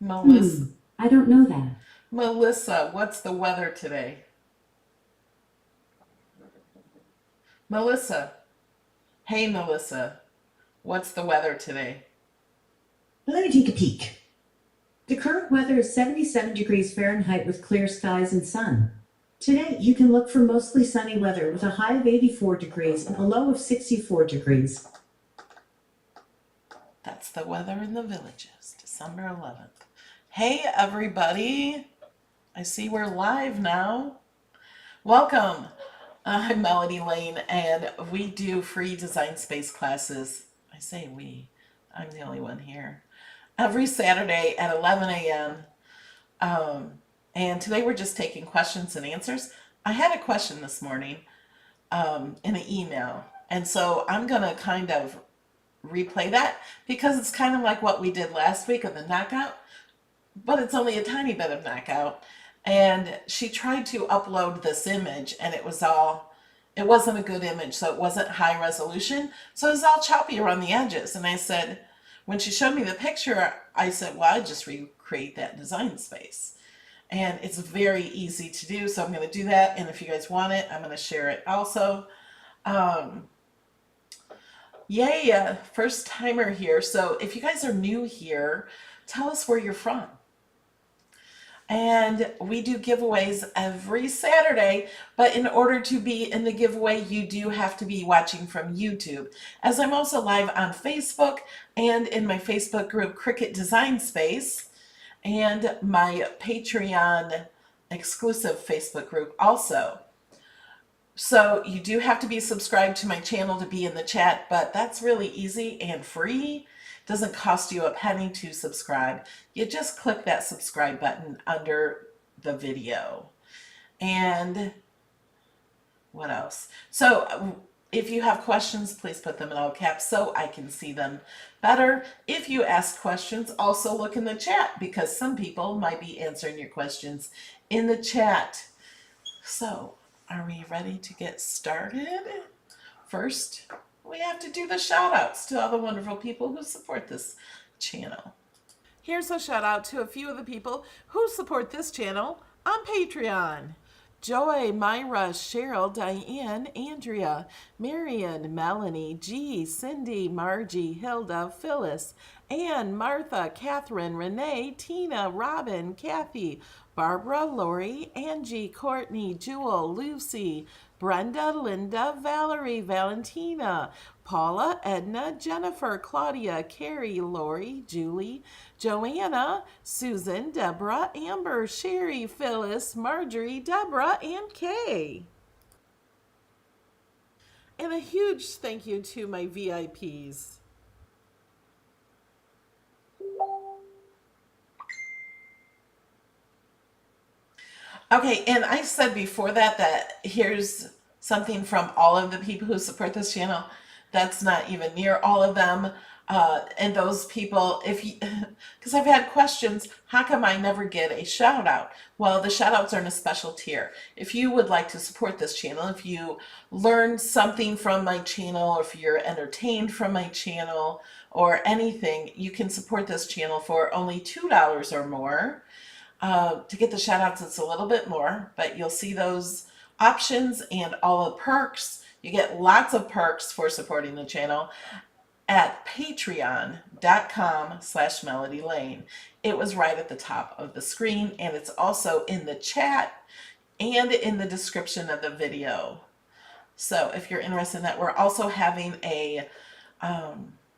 Melissa, I don't know that. Melissa, what's the weather today? Melissa, hey Melissa, what's the weather today? Let me take a peek. The current weather is 77 degrees Fahrenheit with clear skies and sun. Today, you can look for mostly sunny weather with a high of 84 degrees and a low of 64 degrees. That's the weather in the Villages, December 11th. Hey everybody, I see we're live now. Welcome. I'm Melody Lane, and we do free design space classes. I say we, I'm the only one here. Every Saturday at 11 a.m. And today we're just taking questions and answers. I had a question this morning in an email, and so I'm going to kind of replay that because it's kind of like what we did last week of the knockout, but it's only a tiny bit of knockout. And she tried to upload this image, and it wasn't a good image, so it wasn't high resolution. So it was all choppy around the edges. And I said, when she showed me the picture, I said, well, I just recreate that design space. And it's very easy to do, so I'm going to do that. And if you guys want it, I'm going to share it also. Um, Yay, first timer here. So if you guys are new here, tell us where you're from. And we do giveaways every Saturday, but in order to be in the giveaway, you do have to be watching from YouTube. As I'm also live on Facebook and in my Facebook group, Cricut Design Space, and my Patreon exclusive Facebook group also. So you do have to be subscribed to my channel to be in the chat, but that's really easy and free. Doesn't cost you a penny to subscribe. You just click that subscribe button under the video. And what else? So if you have questions, please put them in all caps so I can see them better. If you ask questions, also look in the chat because some people might be answering your questions in the chat. So, are we ready to get started? First, we have to do the shout outs to all the wonderful people who support this channel. Here's a shout out to a few of the people who support this channel on Patreon. Joy, Myra, Cheryl, Diane, Andrea, Marion, Melanie, G, Cindy, Margie, Hilda, Phyllis, Anne, Martha, Catherine, Renee, Tina, Robin, Kathy, Barbara, Lori, Angie, Courtney, Jewel, Lucy, Brenda, Linda, Valerie, Valentina, Paula, Edna, Jennifer, Claudia, Carrie, Lori, Julie, Joanna, Susan, Deborah, Amber, Sherry, Phyllis, Marjorie, Deborah, and Kay. And a huge thank you to my VIPs. Okay, and I said before that here's something from all of the people who support this channel. That's not even near all of them. And those people, if you, because I've had questions, how come I never get a shout out? Well, the shout outs are in a special tier. If you would like to support this channel, if you learned something from my channel, or if you're entertained from my channel, or anything, you can support this channel for only $2 or more. To get the shout outs, it's a little bit more, but you'll see those options and all the perks. You get lots of perks for supporting the channel at patreon.com/melodylane. It was right at the top of the screen, and it's also in the chat and in the description of the video. So if you're interested in that, we're also having a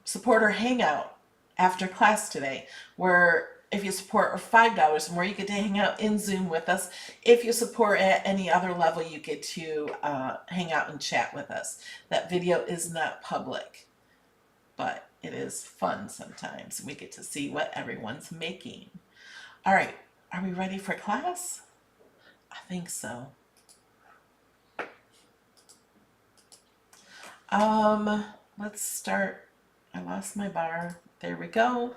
supporter hangout after class today, where if you support $5 or more, you get to hang out in Zoom with us. If you support at any other level, you get to hang out and chat with us. That video is not public, but it is fun sometimes. We get to see what everyone's making. All right, are we ready for class? I think so. Let's start. I lost my bar. There we go.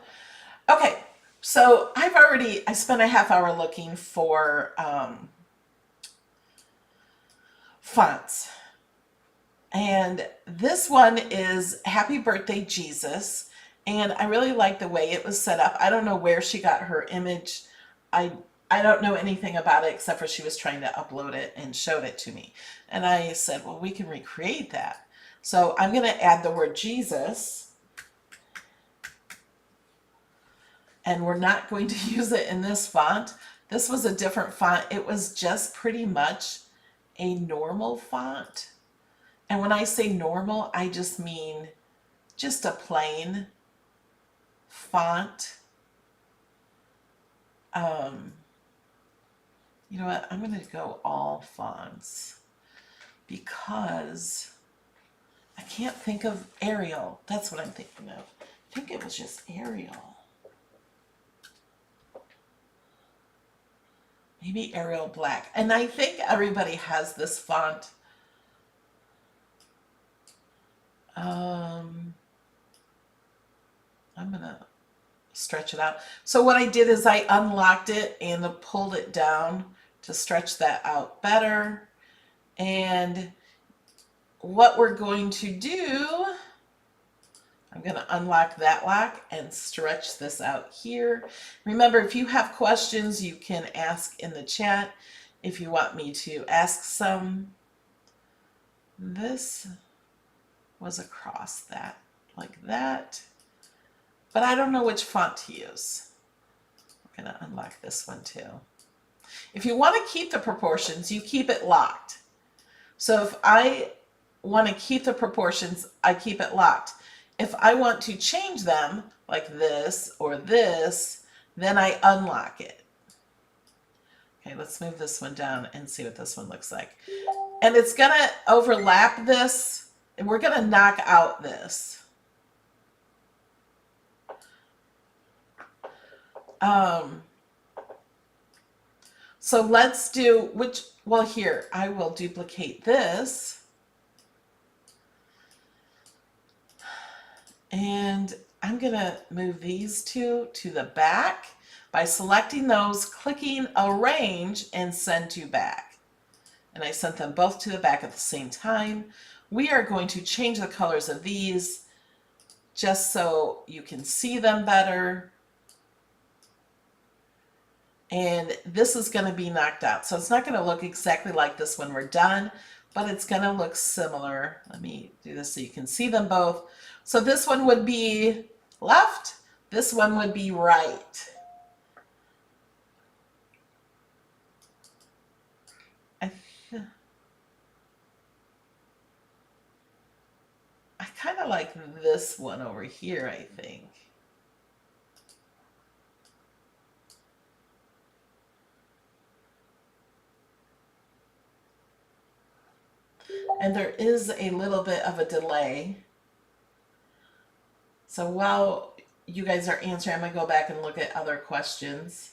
Okay, so I spent a half hour looking for fonts. And this one is Happy Birthday Jesus. And I really like the way it was set up. I don't know where she got her image. I I don't know anything about it except for she was trying to upload it and showed it to me. And I said, well, we can recreate that. So I'm going to add the word Jesus. And we're not going to use it in this font. This was a different font. It was just pretty much a normal font. And when I say normal, I just mean just a plain font. You know what? I'm going to go all fonts because I can't think of Arial. That's what I'm thinking of. I think it was just Arial. Maybe Arial Black. And I think everybody has this font. I'm going to stretch it out. So what I did is I unlocked it and pulled it down to stretch that out better. And what we're going to do, I'm going to unlock that lock and stretch this out here. Remember, if you have questions, you can ask in the chat if you want me to ask some. This was across that, like that. But I don't know which font to use. I'm going to unlock this one too. If you want to keep the proportions, you keep it locked. So if I want to keep the proportions, I keep it locked. If I want to change them, like this or this, then I unlock it. Okay, let's move this one down and see what this one looks like. And it's going to overlap this, and we're going to knock out this. So let's do well, here, I will duplicate this. And I'm going to move these two to the back by selecting those, clicking arrange and send to back. And I sent them both to the back at the same time. We are going to change the colors of these just so you can see them better. And this is going to be knocked out. So it's not going to look exactly like this when we're done, but it's going to look similar. Let me do this so you can see them both. So this one would be left. This one would be right. I kind of like this one over here, I think. And there is a little bit of a delay. So while you guys are answering, I'm going to go back and look at other questions.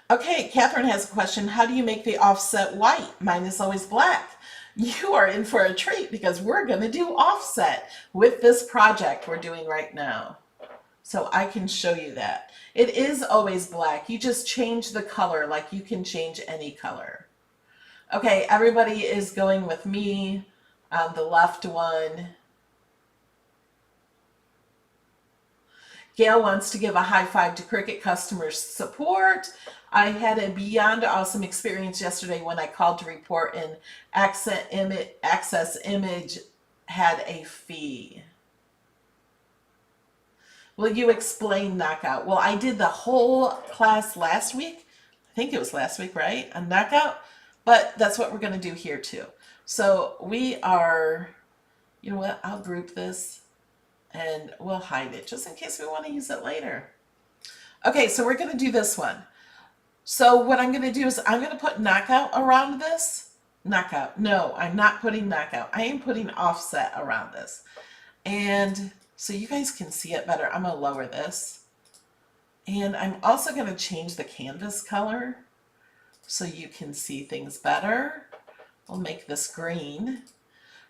Okay, Catherine has a question. How do you make the offset white? Mine is always black. You are in for a treat because we're going to do offset with this project we're doing right now. So I can show you that. It is always black. You just change the color like you can change any color. Okay, everybody is going with me on the left one. Gail wants to give a high five to Cricut customer support. I had a beyond awesome experience yesterday when I called to report an access image had a fee. Will you explain knockout? Well, I did the whole class last week. I think it was last week, right? On knockout. But that's what we're going to do here too. So we are, you know what? I'll group this and we'll hide it just in case we want to use it later. Okay, so we're going to do this one. So what I'm going to do is I'm going to put knockout around this. Knockout. No, I'm not putting knockout. I am putting offset around this. And so you guys can see it better. I'm going to lower this. And I'm also going to change the canvas color so you can see things better. We'll make this green.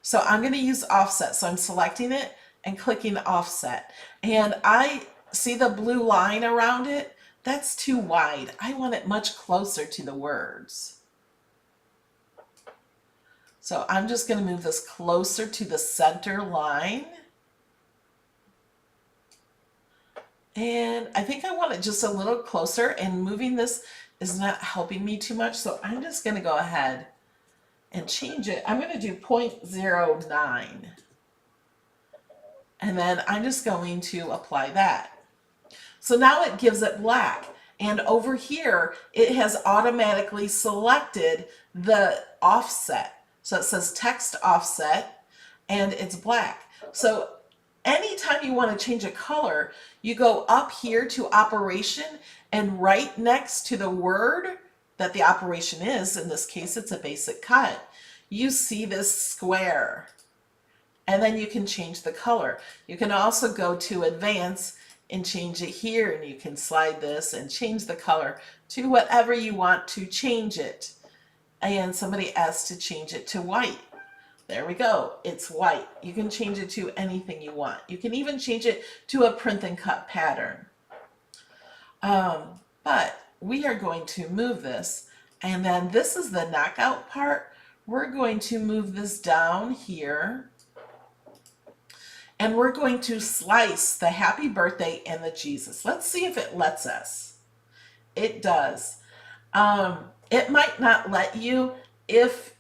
So I'm going to use offset. So I'm selecting it and clicking offset. And I see the blue line around it. That's too wide. I want it much closer to the words. So I'm just going to move this closer to the center line. And I think I want it just a little closer, and moving this is not helping me too much. So I'm just going to go ahead and change it. I'm going to do 0.09. And then I'm just going to apply that. So now it gives it black. And over here, it has automatically selected the offset. So it says text offset, and it's black. So anytime you want to change a color, you go up here to operation, and right next to the word that the operation is, in this case it's a basic cut, you see this square. And then you can change the color. You can also go to advance and change it here, and you can slide this and change the color to whatever you want to change it. And somebody asked to change it to white. There we go, it's white. You can change it to anything you want. You can even change it to a print and cut pattern. But we are going to move this, and then this is the knockout part. We're going to move this down here, and we're going to slice the happy birthday and the Jesus. Let's see if it lets us. It does. It might not let you if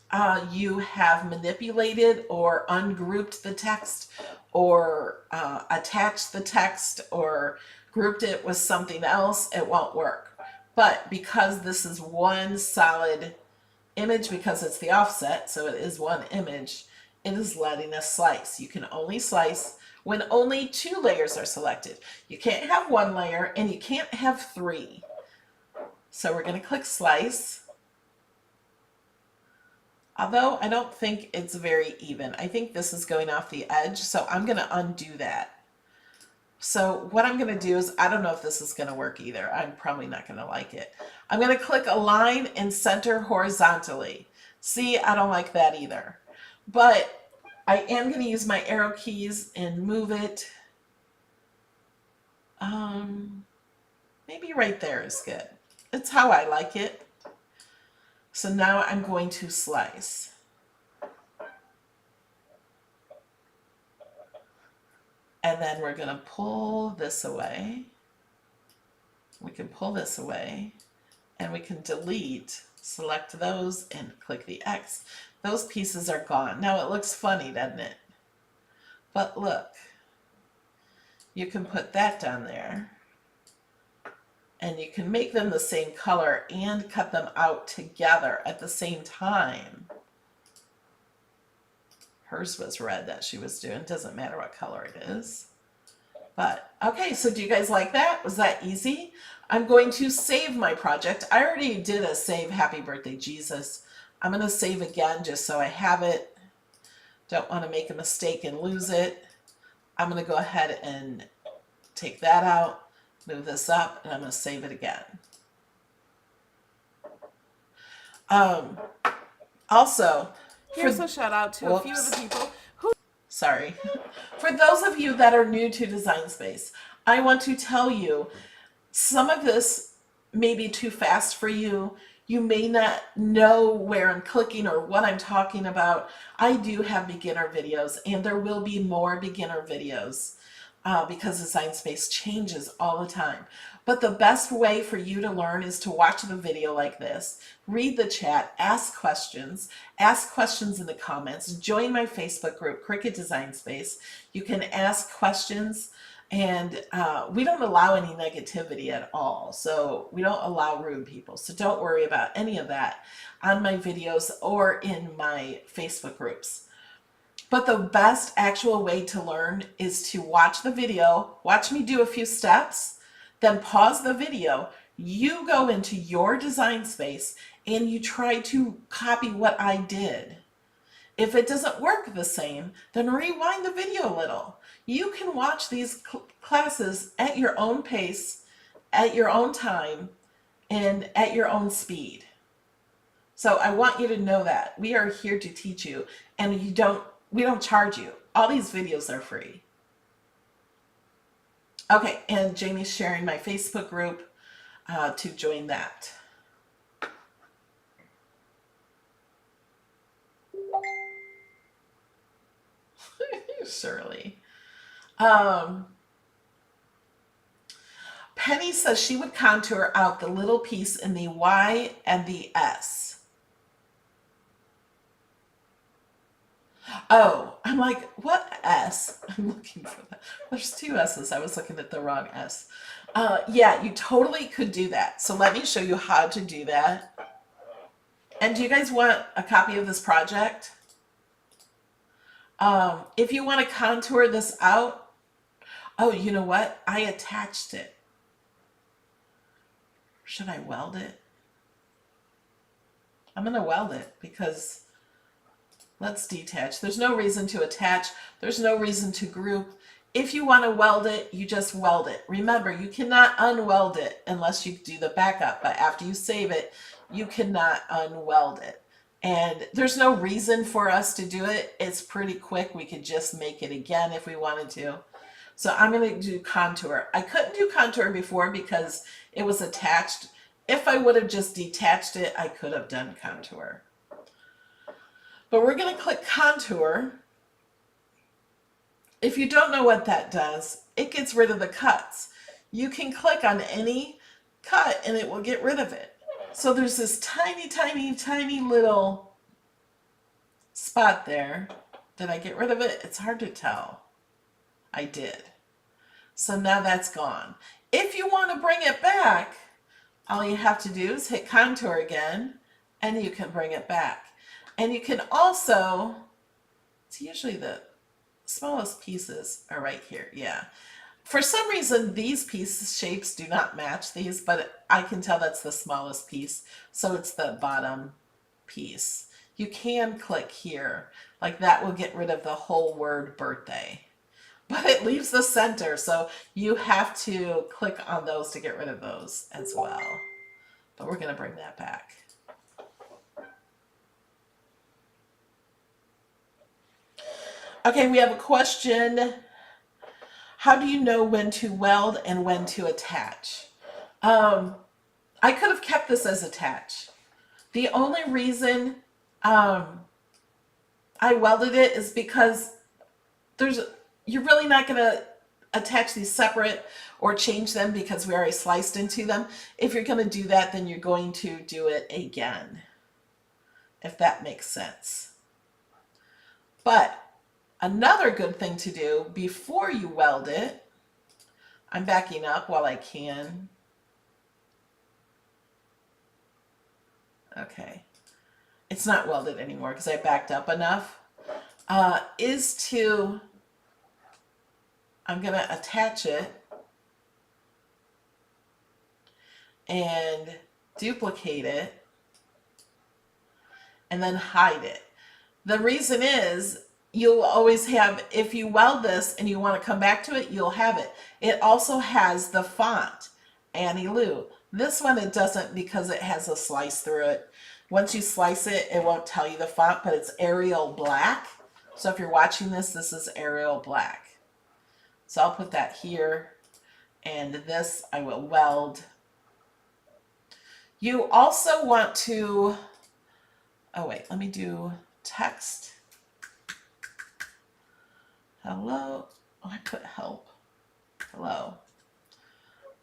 you have manipulated or ungrouped the text, or attached the text, or grouped it with something else. It won't work. But because this is one solid image, because it's the offset, so it is one image, it is letting us slice. You can only slice when only 2 layers are selected. You can't have 1 layer, and you can't have 3. So we're going to click slice. Although I don't think it's very even. I think this is going off the edge, so I'm going to undo that. So what I'm going to do is, I don't know if this is going to work either. I'm probably not going to like it. I'm going to click align and center horizontally. See, I don't like that either. But I am going to use my arrow keys and move it. Maybe right there is good. It's how I like it. So now I'm going to slice. And then we're going to pull this away. We can pull this away, and we can delete, select those, and click the X. Those pieces are gone. Now it looks funny, doesn't it? But look, you can put that down there, and you can make them the same color and cut them out together at the same time. Hers was red that she was doing. Doesn't matter what color it is. But, okay, so do you guys like that? Was that easy? I'm going to save my project. I already did a save Happy Birthday Jesus. I'm going to save again just so I have it. Don't want to make a mistake and lose it. I'm going to go ahead and take that out, move this up, and I'm going to save it again. Also, here's a shout out to a few of the people who... Sorry. For those of you that are new to Design Space, I want to tell you, some of this may be too fast for you. You may not know where I'm clicking or what I'm talking about. I do have beginner videos, and there will be more beginner videos because Design Space changes all the time. But the best way for you to learn is to watch the video like this, read the chat, ask questions in the comments, join my Facebook group, Cricut Design Space. You can ask questions, and we don't allow any negativity at all. So we don't allow rude people. So don't worry about any of that on my videos or in my Facebook groups. But the best actual way to learn is to watch the video, watch me do a few steps, then pause the video, you go into your Design Space, and you try to copy what I did. If it doesn't work the same, then rewind the video a little. You can watch these classes at your own pace, at your own time, and at your own speed. So I want you to know that. We are here to teach you, and we don't charge you. All these videos are free. Okay, and Jamie's sharing my Facebook group to join that. Shirley. Penny says she would contour out the little piece in the Y and the S. Oh, I'm like, what S? I'm looking for that. There's two S's. I was looking at the wrong S. Yeah, you totally could do that. So let me show you how to do that. And do you guys want a copy of this project? If you want to contour this out, oh, you know what? I attached it. Should I weld it? I'm going to weld it because let's detach. There's no reason to attach. There's no reason to group. If you want to weld it, you just weld it. Remember, you cannot unweld it unless you do the backup. But after you save it, you cannot unweld it. And there's no reason for us to do it. It's pretty quick. We could just make it again if we wanted to. So I'm going to do contour. I couldn't do contour before because it was attached. If I would have just detached it, I could have done contour. But we're going to click contour. If you don't know what that does, it gets rid of the cuts. You can click on any cut and it will get rid of it. So there's this tiny, tiny, tiny little spot there. Did I get rid of it? It's hard to tell. I did. So now that's gone. If you want to bring it back, all you have to do is hit contour again and you can bring it back. And you can also, it's usually the smallest pieces are right here. Yeah. For some reason, these pieces shapes do not match these, but I can tell that's the smallest piece. So it's the bottom piece. You can click here. Like that will get rid of the whole word birthday. But it leaves the center. So you have to click on those to get rid of those as well. But we're going to bring that back. Okay, we have a question. How do you know when to weld and when to attach? I could have kept this as attach. The only reason I welded it is because you're really not going to attach these separate or change them because we already sliced into them. If you're going to do that, then you're going to do it again, if that makes sense. But another good thing to do before you weld it, I'm backing up while I can. Okay. It's not welded anymore because I backed up enough. Is to, I'm going to attach it and duplicate it and then hide it. The reason is you'll always have, if you weld this and you want to come back to it, you'll have it. It also has the font, Annie Lou. This one it doesn't because it has a slice through it. Once you slice it, it won't tell you the font, but it's Arial Black. So if you're watching this, this is Arial Black. So I'll put that here, and this I will weld. You also want to, oh wait, let me do text. Hello. Oh, I put help. Hello.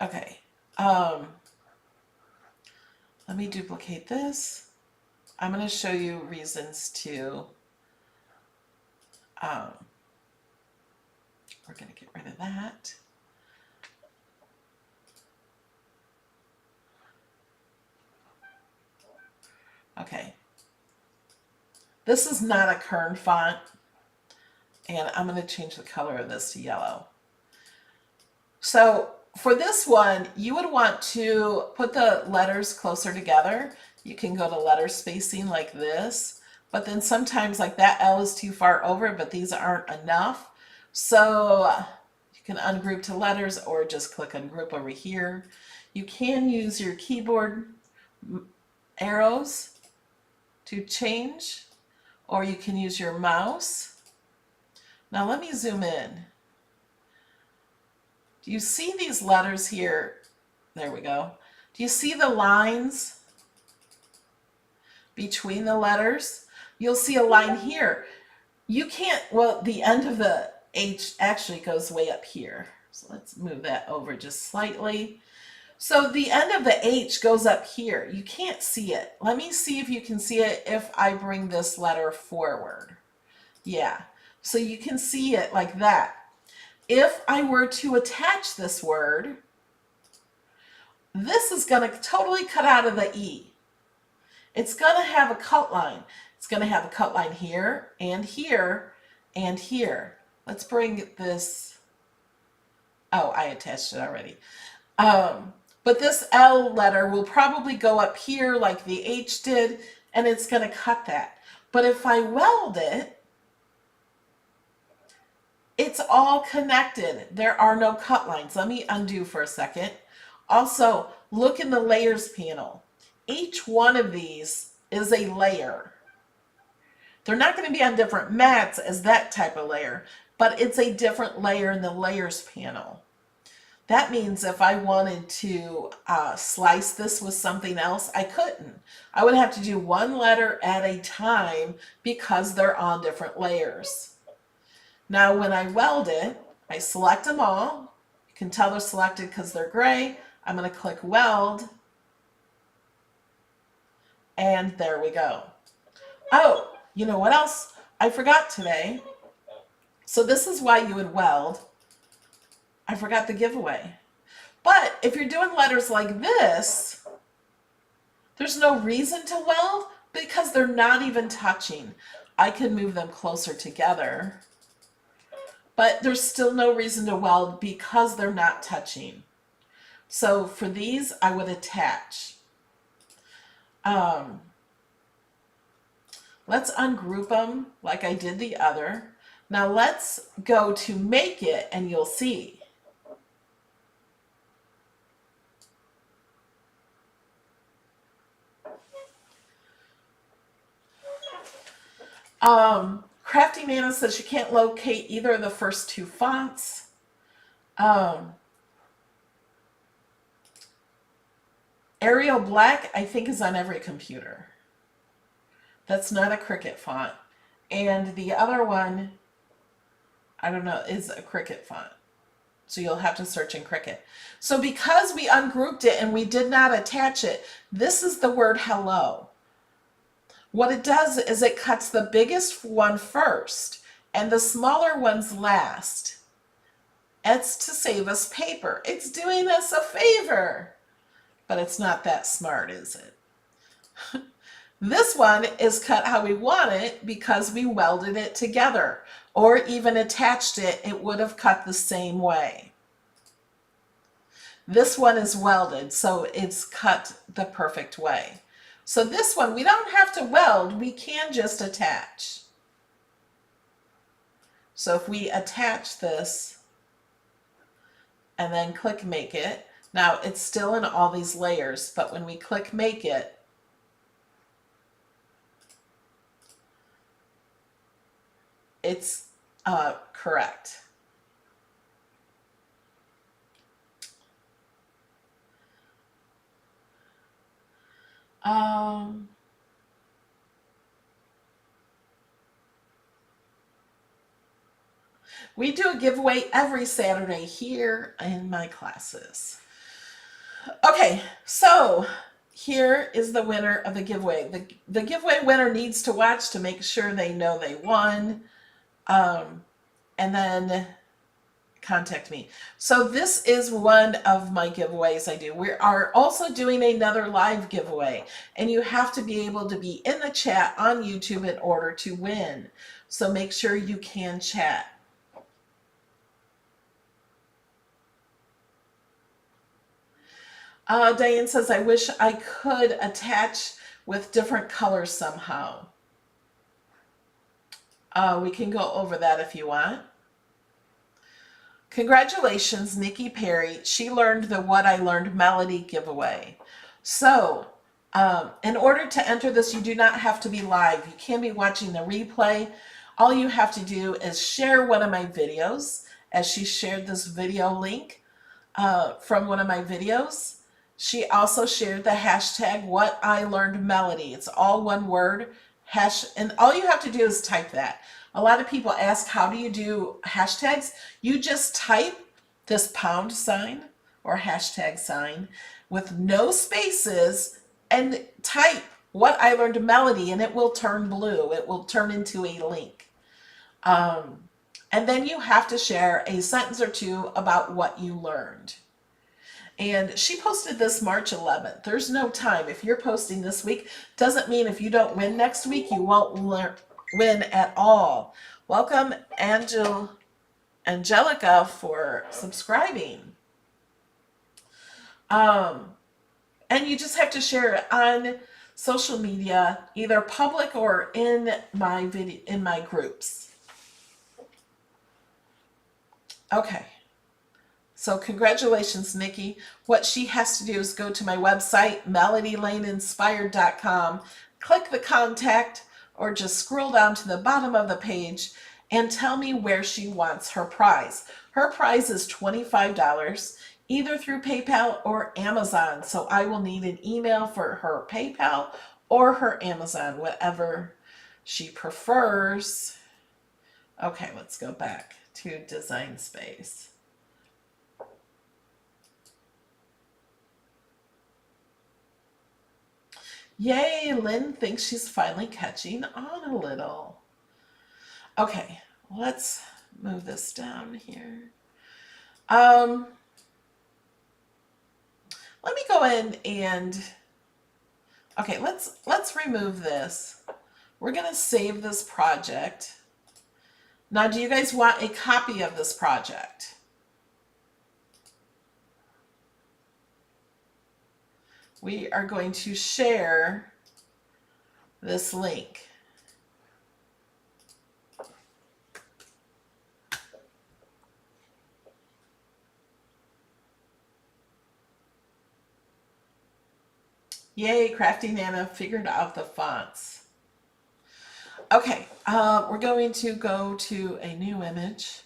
Okay. Let me duplicate this. I'm going to show you reasons to, we're going to get rid of that. Okay. This is not a kern font. And I'm going to change the color of this to yellow. So for this one, you would want to put the letters closer together. You can go to letter spacing like this, but then sometimes like that L is too far over, but these aren't enough. So you can ungroup to letters or just click ungroup over here. You can use your keyboard arrows to change, or you can use your mouse. Now let me zoom in Do you see these letters here? There we go. Do you see the lines between the letters? You'll see a line here. You can't, well, the end of the H actually goes way up here. So let's move that over just slightly. So the end of the H goes up here. You can't see it. Let me see if you can see it if I bring this letter forward. Yeah, so you can see it like that. If I were to attach this word, this is going to totally cut out of the E. It's going to have a cut line. It's going to have a cut line here and here and here. Let's bring this. Oh, I attached it already. But this L letter will probably go up here like the H did, and it's going to cut that. But if I weld it, it's all connected. There are no cut lines. Let me undo for a second. Also, look in the layers panel. Each one of these is a layer. They're not going to be on different mats as that type of layer, but it's a different layer in the layers panel. That means if I wanted to slice this with something else, I couldn't. I would have to do one letter at a time because they're on different layers. Now when I weld it, I select them all. You can tell they're selected because they're gray. I'm going to click weld. And there we go. Oh, you know what else I forgot today? So this is why you would weld. I forgot the giveaway. But if you're doing letters like this, there's no reason to weld because they're not even touching. I can move them closer together, but there's still no reason to weld because they're not touching. So for these, I would attach. Let's ungroup them like I did the other. Now let's go to make it and you'll see. Crafty Nana says she can't locate either of the first two fonts. Arial Black, I think, is on every computer. That's not a Cricut font. And the other one, I don't know, is a Cricut font. So you'll have to search in Cricut. So because we ungrouped it and we did not attach it, this is the word hello. What it does is it cuts the biggest one first and the smaller ones last. It's to save us paper. It's doing us a favor. But it's not that smart, is it? This one is cut how we want it because we welded it together or even attached it. It would have cut the same way. This one is welded, so it's cut the perfect way. So this one, we don't have to weld, we can just attach. So if we attach this and then click make it, now it's still in all these layers, but when we click make it, it's correct. We do a giveaway every Saturday here in my classes. Okay, so here is the winner of the giveaway. The giveaway winner needs to watch to make sure they know they won, and then contact me. So this is one of my giveaways I do. We are also doing another live giveaway, and you have to be able to be in the chat on YouTube in order to win. So make sure you can chat. Diane says, I wish I could attach with different colors somehow. We can go over that if you want. Congratulations, Nikki Perry. She learned the What I Learned Melody giveaway. So, in order to enter this, you do not have to be live. You can be watching the replay. All you have to do is share one of my videos, as she shared this video link. from one of my videos. She also shared the hashtag what I learned melody. It's all one word, and all you have to do is type that. A lot of people ask, how do you do hashtags? You just type this pound sign or hashtag sign with no spaces and type what I learned melody, and it will turn blue. It will turn into a link. And then you have to share a sentence or two about what you learned. And she posted this March 11th. There's no time. If you're posting this week, doesn't mean if you don't win next week, you won't win at all. Welcome, Angelica, for subscribing. And you just have to share it on social media, either public or in my groups. Okay. So congratulations, Nikki. What she has to do is go to my website, melodylaneinspired.com, click the contact, or just scroll down to the bottom of the page and tell me where she wants her prize. Her prize is $25, either through PayPal or Amazon. So I will need an email for her PayPal or her Amazon, whatever she prefers. Okay, let's go back to Design Space. Yay, Lynn thinks she's finally catching on a little. Okay, let's move this down here. Let me go in and, okay, let's remove this. We're going to save this project. Now, do you guys want a copy of this project? We are going to share this link. Yay, Crafty Nana figured out the fonts. Okay, we're going to go to a new image,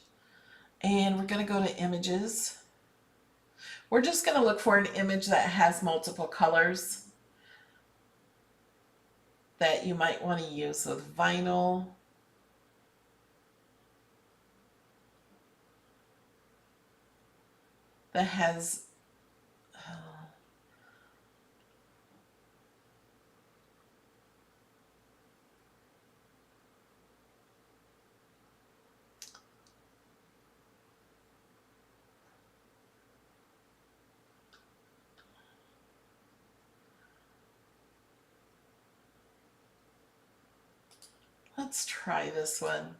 and we're going to go to images. We're just going to look for an image that has multiple colors that you might want to use with vinyl. That has let's try this one.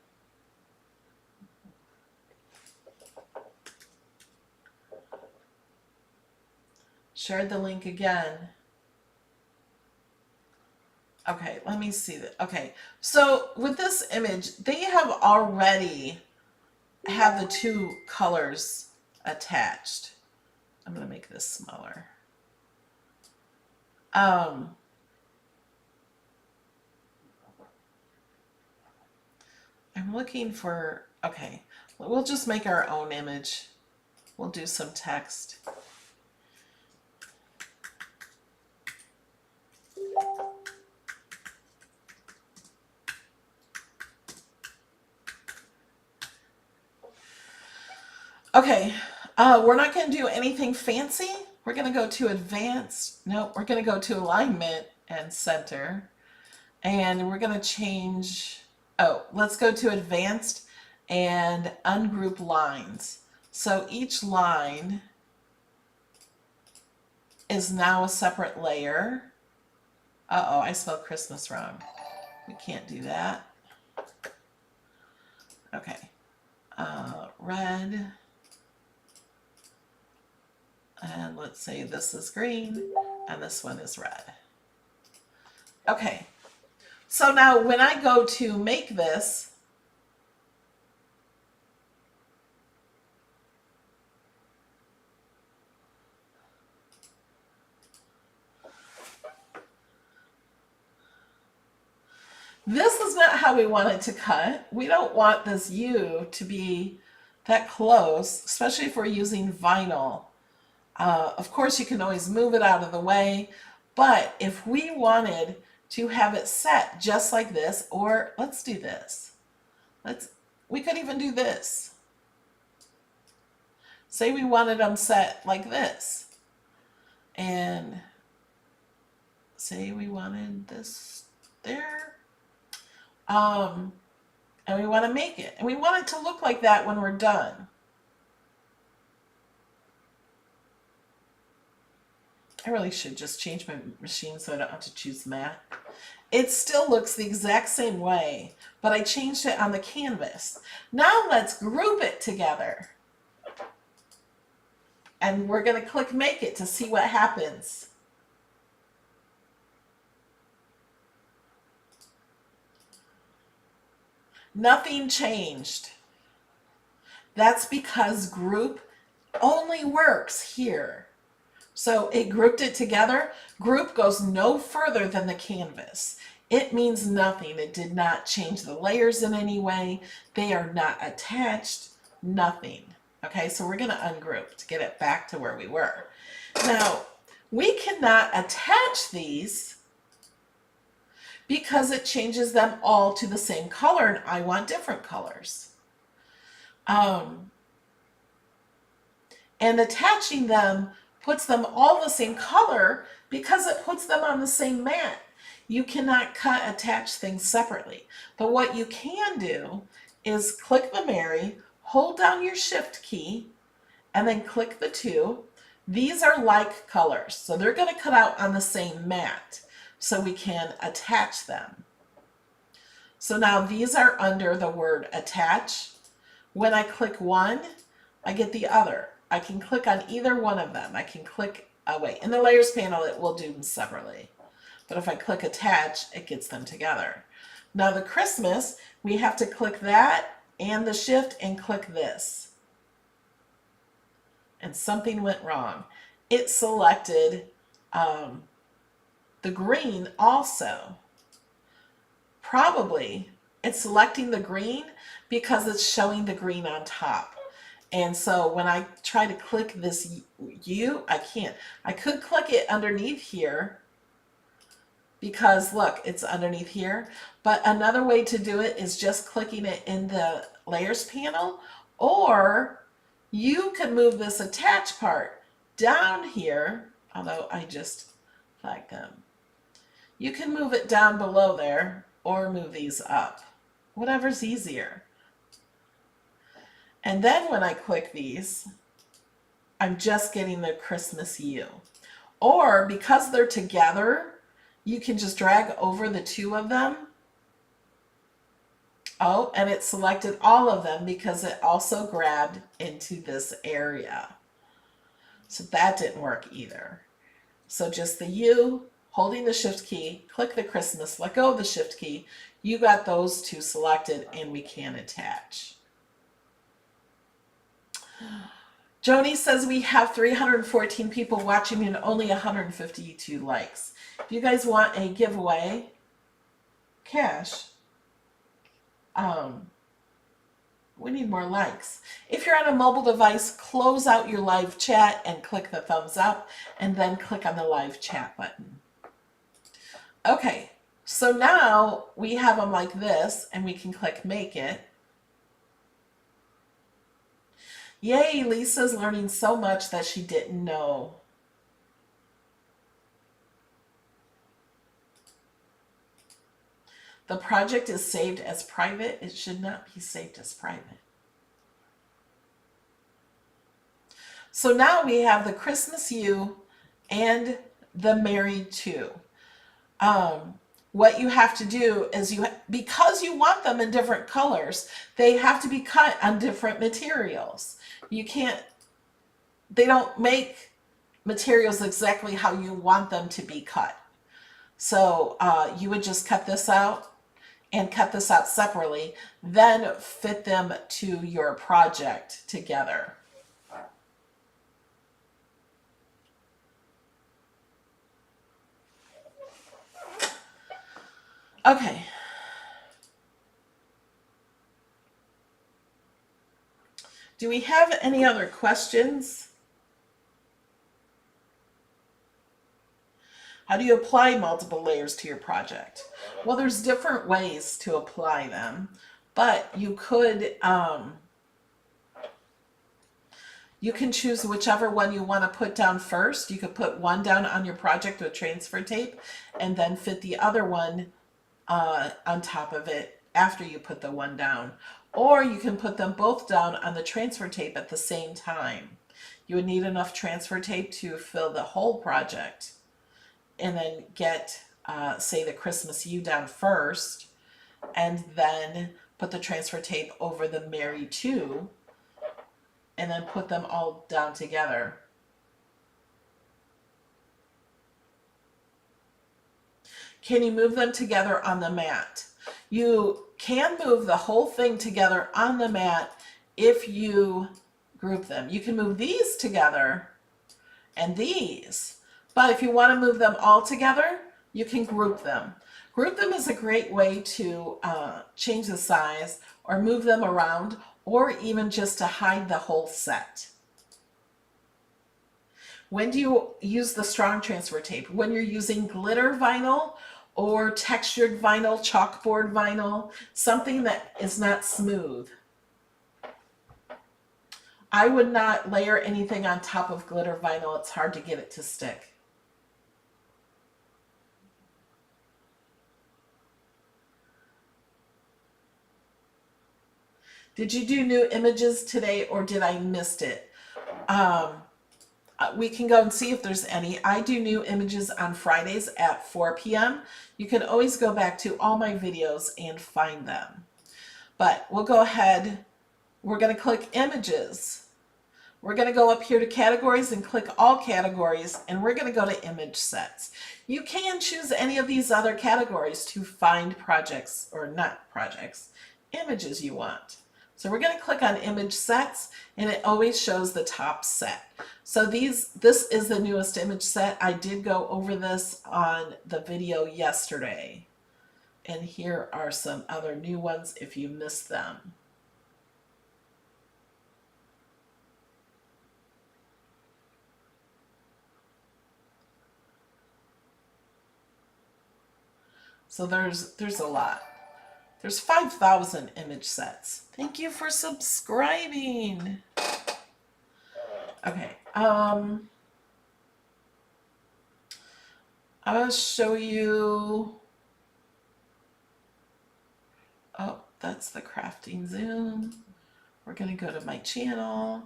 Share the link again. Okay, let me see that. Okay, so with this image, they have already have the two colors attached. I'm going to make this smaller. I'm looking for, okay, we'll just make our own image. We'll do some text. Okay, we're not going to do anything fancy. We're going to go to advanced. No, we're going to go to alignment and center. And we're going to change, let's go to advanced and ungroup lines. So each line is now a separate layer. Uh-oh, I spelled Christmas wrong. We can't do that. Okay, red. And let's say this is green and this one is red. Okay, so now when I go to make this, this is not how we want it to cut. We don't want this U to be that close, especially if we're using vinyl. Of course, you can always move it out of the way, but if we wanted to have it set just like this, or let's do this. We could even do this. Say we wanted them set like this. And say we wanted this there. And we want to make it. And we want it to look like that when we're done. I really should just change my machine so I don't have to choose matte. It still looks the exact same way, but I changed it on the canvas. Now let's group it together. And we're going to click Make It to see what happens. Nothing changed. That's because group only works here. So it grouped it together. Group goes no further than the canvas. It means nothing. It did not change the layers in any way. They are not attached, nothing. Okay, so we're going to ungroup to get it back to where we were. Now, we cannot attach these because it changes them all to the same color, and I want different colors. And attaching them puts them all the same color because it puts them on the same mat. You cannot cut, attach things separately. But what you can do is click the Mary, hold down your Shift key, and then click the 2. These are like colors, so they're going to cut out on the same mat, so we can attach them. So now these are under the word attach. When I click one, I get the other. I can click on either one of them. I can click, oh wait, in the layers panel it will do them separately. But if I click attach, it gets them together. Now the Christmas, we have to click that and the Shift and click this. And something went wrong. It selected the green also. Probably it's selecting the green because it's showing the green on top. And so when I try to click this U, I can't. I could click it underneath here because look, it's underneath here. But another way to do it is just clicking it in the layers panel, or you can move this attach part down here, although I just flagged them. You can move it down below there or move these up, whatever's easier. And then when I click these, I'm just getting the Christmas U. Or because they're together, you can just drag over the 2 of them. Oh, and it selected all of them because it also grabbed into this area. So that didn't work either. So just the U, holding the Shift key, click the Christmas, let go of the Shift key. You got those 2 selected and we can attach. Joni says we have 314 people watching and only 152 likes. If you guys want a giveaway, cash, we need more likes. If you're on a mobile device, close out your live chat and click the thumbs up and then click on the live chat button. Okay, so now we have them like this and we can click Make It. Yay, Lisa's learning so much that she didn't know. The project is saved as private. It should not be saved as private. So now we have the Christmas U and the Married To. What you have to do is because you want them in different colors, they have to be cut on different materials. You can't, they don't make materials exactly how you want them to be cut. So you would just cut this out and cut this out separately, then fit them to your project together. Okay. Do we have any other questions? How do you apply multiple layers to your project? Well, there's different ways to apply them, but you can choose whichever one you want to put down first. You could put one down on your project with transfer tape and then fit the other one on top of it after you put the one down. Or you can put them both down on the transfer tape at the same time. You would need enough transfer tape to fill the whole project and then get, say, the Christmas U down first and then put the transfer tape over the Mary 2 and then put them all down together. Can you move them together on the mat? You can move the whole thing together on the mat if you group them. You can move these together and these, but if you want to move them all together, you can group them. Group them is a great way to change the size or move them around, or even just to hide the whole set. When do you use the strong transfer tape? When you're using glitter vinyl or textured vinyl, chalkboard vinyl, something that is not smooth. I would not layer anything on top of glitter vinyl. It's hard to get it to stick. Did you do new images today or did I miss it? We can go and see if there's any. I do new images on Fridays at 4 p.m. You can always go back to all my videos and find them. But we'll go ahead. We're going to click images. We're going to go up here to categories and click all categories, and we're going to go to image sets. You can choose any of these other categories to find projects, or not projects, images you want. So we're going to click on image sets, and it always shows the top set. So this is the newest image set. I did go over this on the video yesterday. And here are some other new ones if you missed them. So there's a lot. There's 5,000 image sets. Thank you for subscribing. Okay, I'll show you. Oh, that's the crafting Zoom. We're gonna go to my channel.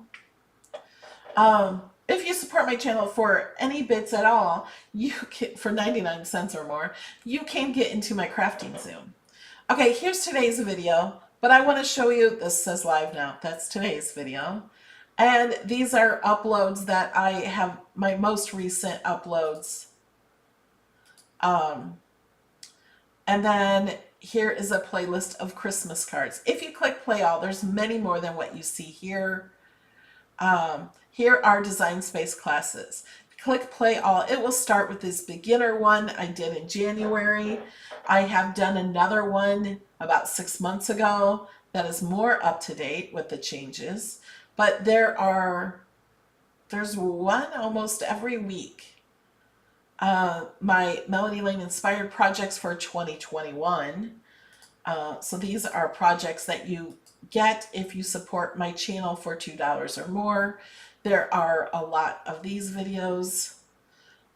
If you support my channel for any bits at all, you can, for 99 cents or more, you can get into my crafting Zoom. Okay, here's today's video, but I want to show you, this says live now, that's today's video. And these are uploads that I have, my most recent uploads. And then here is a playlist of Christmas cards. If you click play all, there's many more than what you see here. Here are design space classes. Click play all. It will start with this beginner one I did in January. I have done another one about 6 months ago that is more up to date with the changes. But there's one almost every week. My Melody Lane inspired projects for 2021. So these are projects that you get if you support my channel for $2 or more. There are a lot of these videos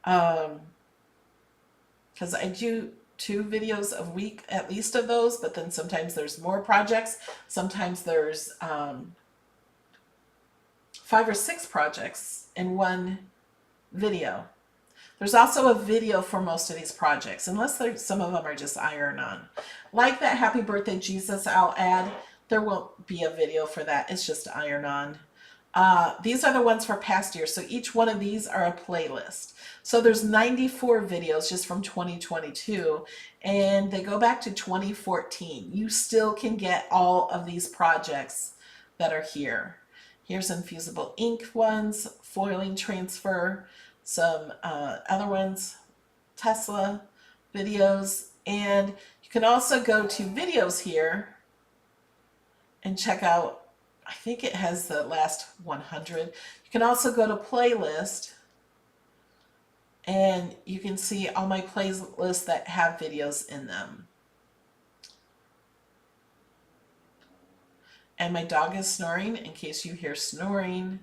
because I do 2 videos a week at least of those, but then sometimes there's more projects. Sometimes there's 5 or 6 projects in one video. There's also a video for most of these projects, unless some of them are just iron-on. Like that Happy Birthday Jesus I'll add, there won't be a video for that. It's just iron-on. These are the ones for past years. So each one of these are a playlist. So there's 94 videos just from 2022, and they go back to 2014. You still can get all of these projects that are here. Here's infusible ink ones, foiling transfer, some other ones, Tesla videos, and you can also go to videos here and check out, I think it has the last 100. You can also go to playlist And you can see all my playlists that have videos in them. And my dog is snoring, in case you hear snoring.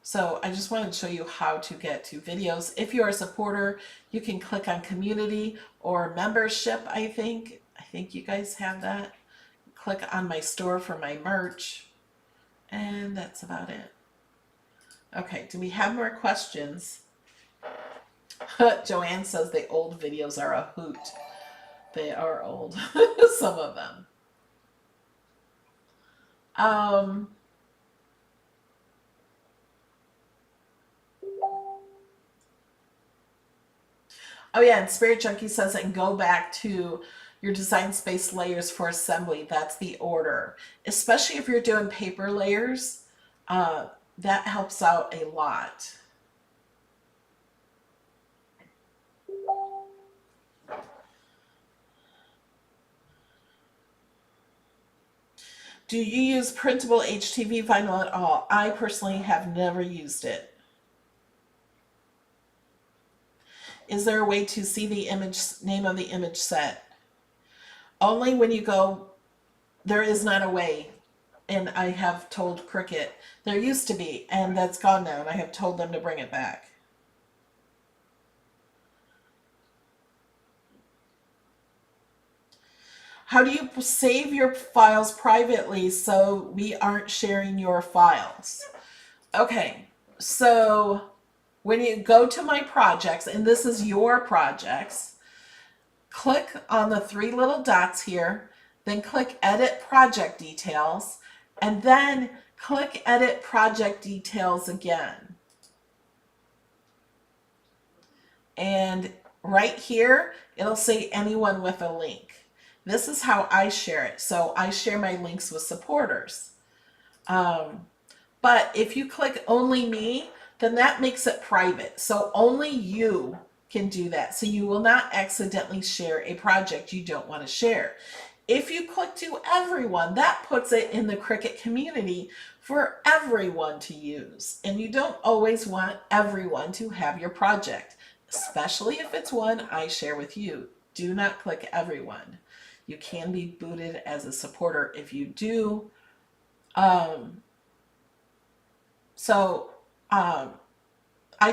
So I just wanted to show you how to get to videos. If you're a supporter, you can click on community or membership, I think. I think you guys have that. Click on my store for my merch. And that's about it. Okay, do we have more questions? Joanne says the old videos are a hoot. They are old, some of them. Oh yeah, and Spirit Junkie says, and go back to your design space layers for assembly. That's the order. Especially if you're doing paper layers, that helps out a lot. Do you use printable HTV vinyl at all? I personally have never used it. Is there a way to see the image name of the image set? Only when you go, there is not a way. And I have told Cricut, there used to be, and that's gone now, and I have told them to bring it back. How do you save your files privately so we aren't sharing your files? Okay, so when you go to my projects, and this is your projects, click on the three little dots here, then click Edit Project Details, and then click Edit Project Details again. And right here, it'll say anyone with a link. This is how I share it. So I share my links with supporters. But if you click only me, then that makes it private. So only you can do that. So you will not accidentally share a project you don't want to share. If you click to everyone, that puts it in the Cricut community for everyone to use. And you don't always want everyone to have your project, especially if it's one I share with you. Do not click everyone. You can be booted as a supporter if you do. I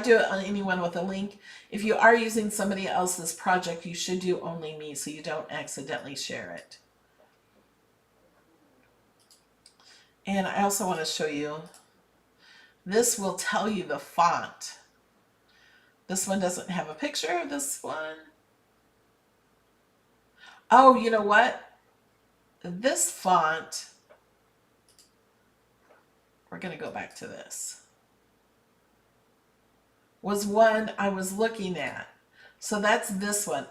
do it on anyone with a link. If you are using somebody else's project, you should do only me so you don't accidentally share it. And I also want to show you, this will tell you the font. This one doesn't have a picture of this one. Oh, you know what? This font, we're going to go back to this, was one I was looking at. So that's this one.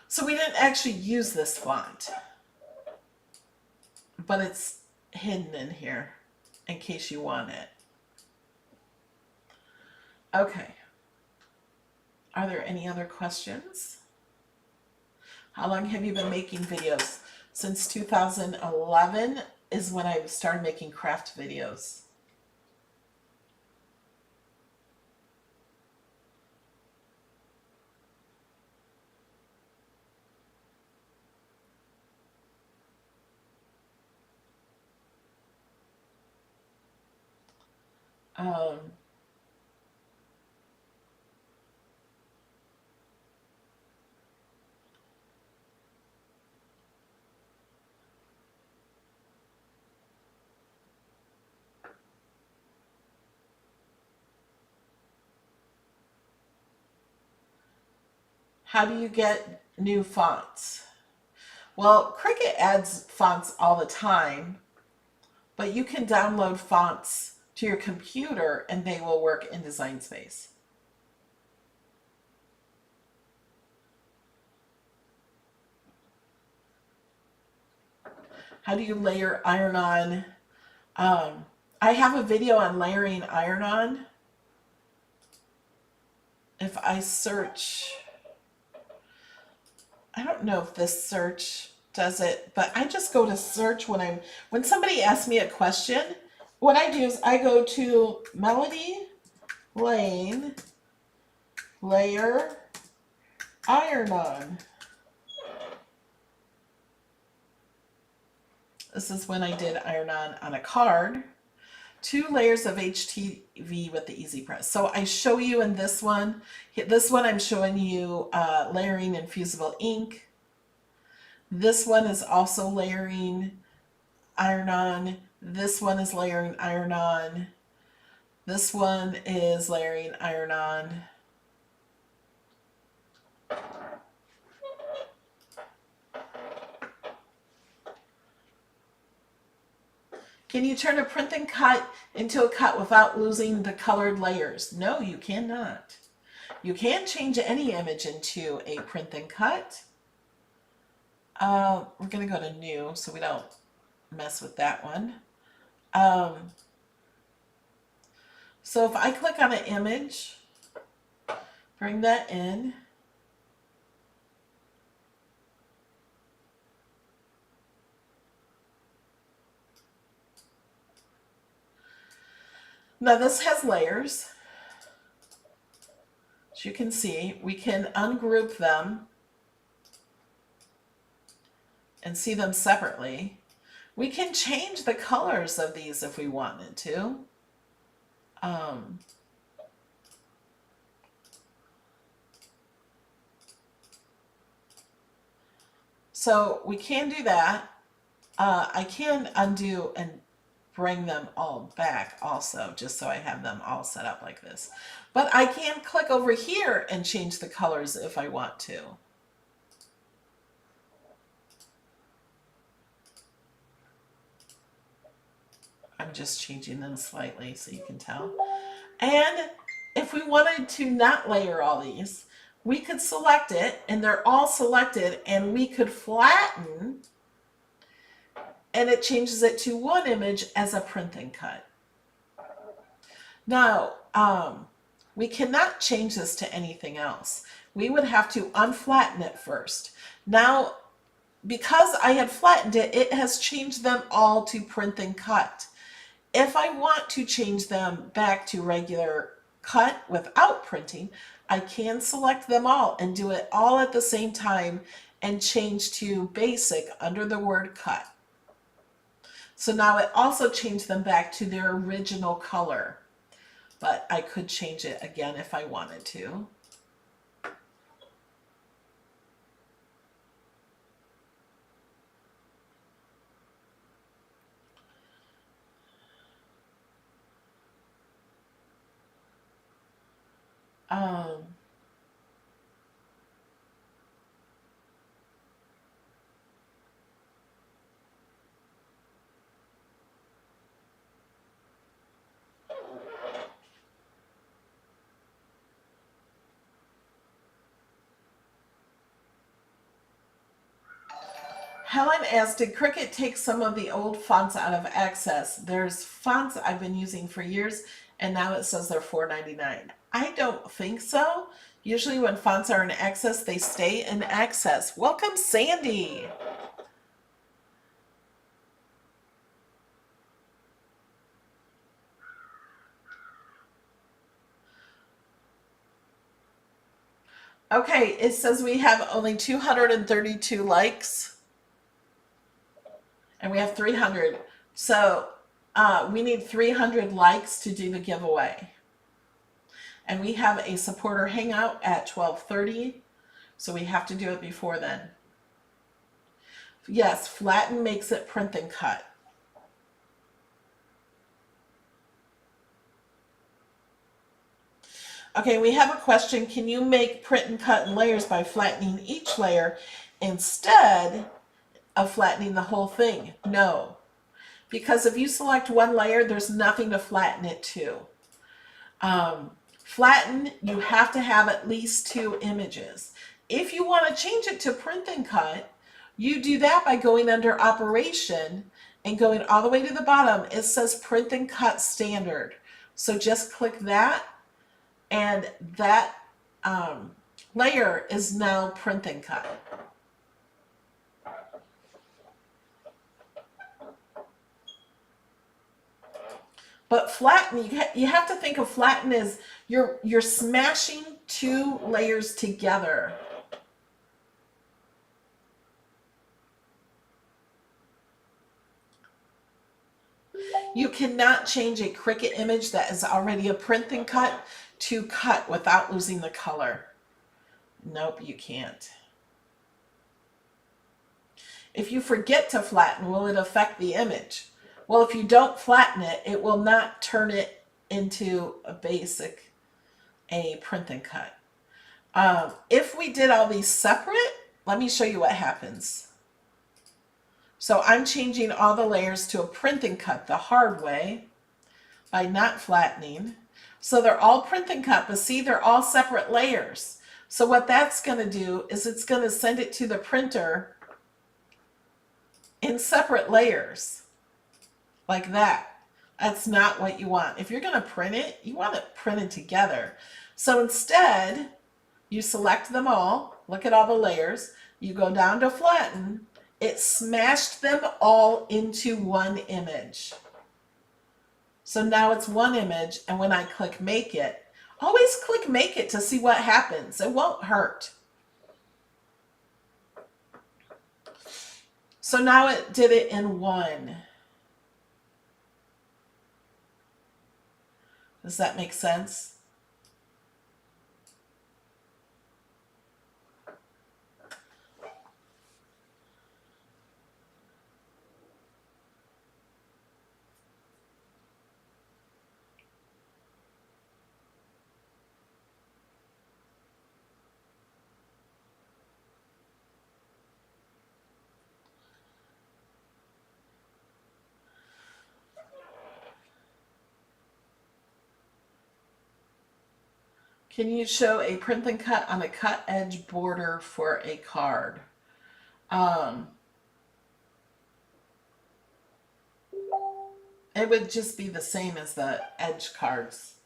So we didn't actually use this font, but it's hidden in here in case you want it. Okay. Are there any other questions? How long have you been making videos? Since 2011 is when I started making craft videos. How do you get new fonts? Well, Cricut adds fonts all the time, but you can download fonts to your computer and they will work in Design Space. How do you layer iron-on? I have a video on layering iron-on. If I search, I don't know if this search does it, but I just go to search when somebody asks me a question what I do is I go to Melody Lane, layer, iron on. This is when I did iron on a card. 2 layers of HTV with the easy press. So I show you in this one I'm showing you layering infusible ink. This one is also layering iron on. This one is layering iron on. This one is layering iron on. Can you turn a print and cut into a cut without losing the colored layers? No, you cannot. You can change any image into a print and cut. We're going to go to new so we don't mess with that one. So if I click on an image, bring that in. Now this has layers. As you can see, we can ungroup them and see them separately. We can change the colors of these if we wanted to. So we can do that. I can undo and bring them all back also, just so I have them all set up like this. But I can click over here and change the colors if I want to. I'm just changing them slightly so you can tell. And if we wanted to not layer all these, we could select it, and they're all selected, and we could flatten, and it changes it to one image as a print and cut. Now, we cannot change this to anything else. We would have to unflatten it first. Now, because I had flattened it, it has changed them all to print and cut. If I want to change them back to regular cut without printing, I can select them all and do it all at the same time and change to basic under the word cut. So now it also changed them back to their original color, but I could change it again if I wanted to. Helen asked, did Cricut take some of the old fonts out of Access? There's fonts I've been using for years, and now it says they're $4.99. I don't think so. Usually when fonts are in Access, they stay in Access. Welcome, Sandy. Okay, it says we have only 232 likes. And we have 300. So we need 300 likes to do the giveaway. And we have a supporter hangout at 12:30. So we have to do it before then. Yes, flatten makes it print and cut. Okay, we have a question. Can you make print and cut in layers by flattening each layer instead of flattening the whole thing? No, because if you select one layer, there's nothing to flatten it to. Flatten, you have to have at least 2 images. If you want to change it to print and cut, you do that by going under Operation and going all the way to the bottom. It says Print and Cut Standard. So just click that, and that layer is now print and cut. But flatten, you have to think of flatten as you're smashing two layers together. You cannot change a Cricut image that is already a print and cut to cut without losing the color. Nope, you can't. If you forget to flatten, will it affect the image? Well, if you don't flatten it, it will not turn it into a print and cut. If we did all these separate, let me show you what happens. So I'm changing all the layers to a print and cut the hard way by not flattening. So they're all print and cut, but see, they're all separate layers. So what that's going to do is it's going to send it to the printer in separate layers, like that. That's not what you want. If you're going to print it, you want it printed together. So instead, you select them all, look at all the layers, you go down to flatten, it smashed them all into one image. So now it's one image, and when I click make it, always click make it to see what happens. It won't hurt. So now it did it in one. Does that make sense? Can you show a print and cut on a cut edge border for a card? It would just be the same as the edge cards.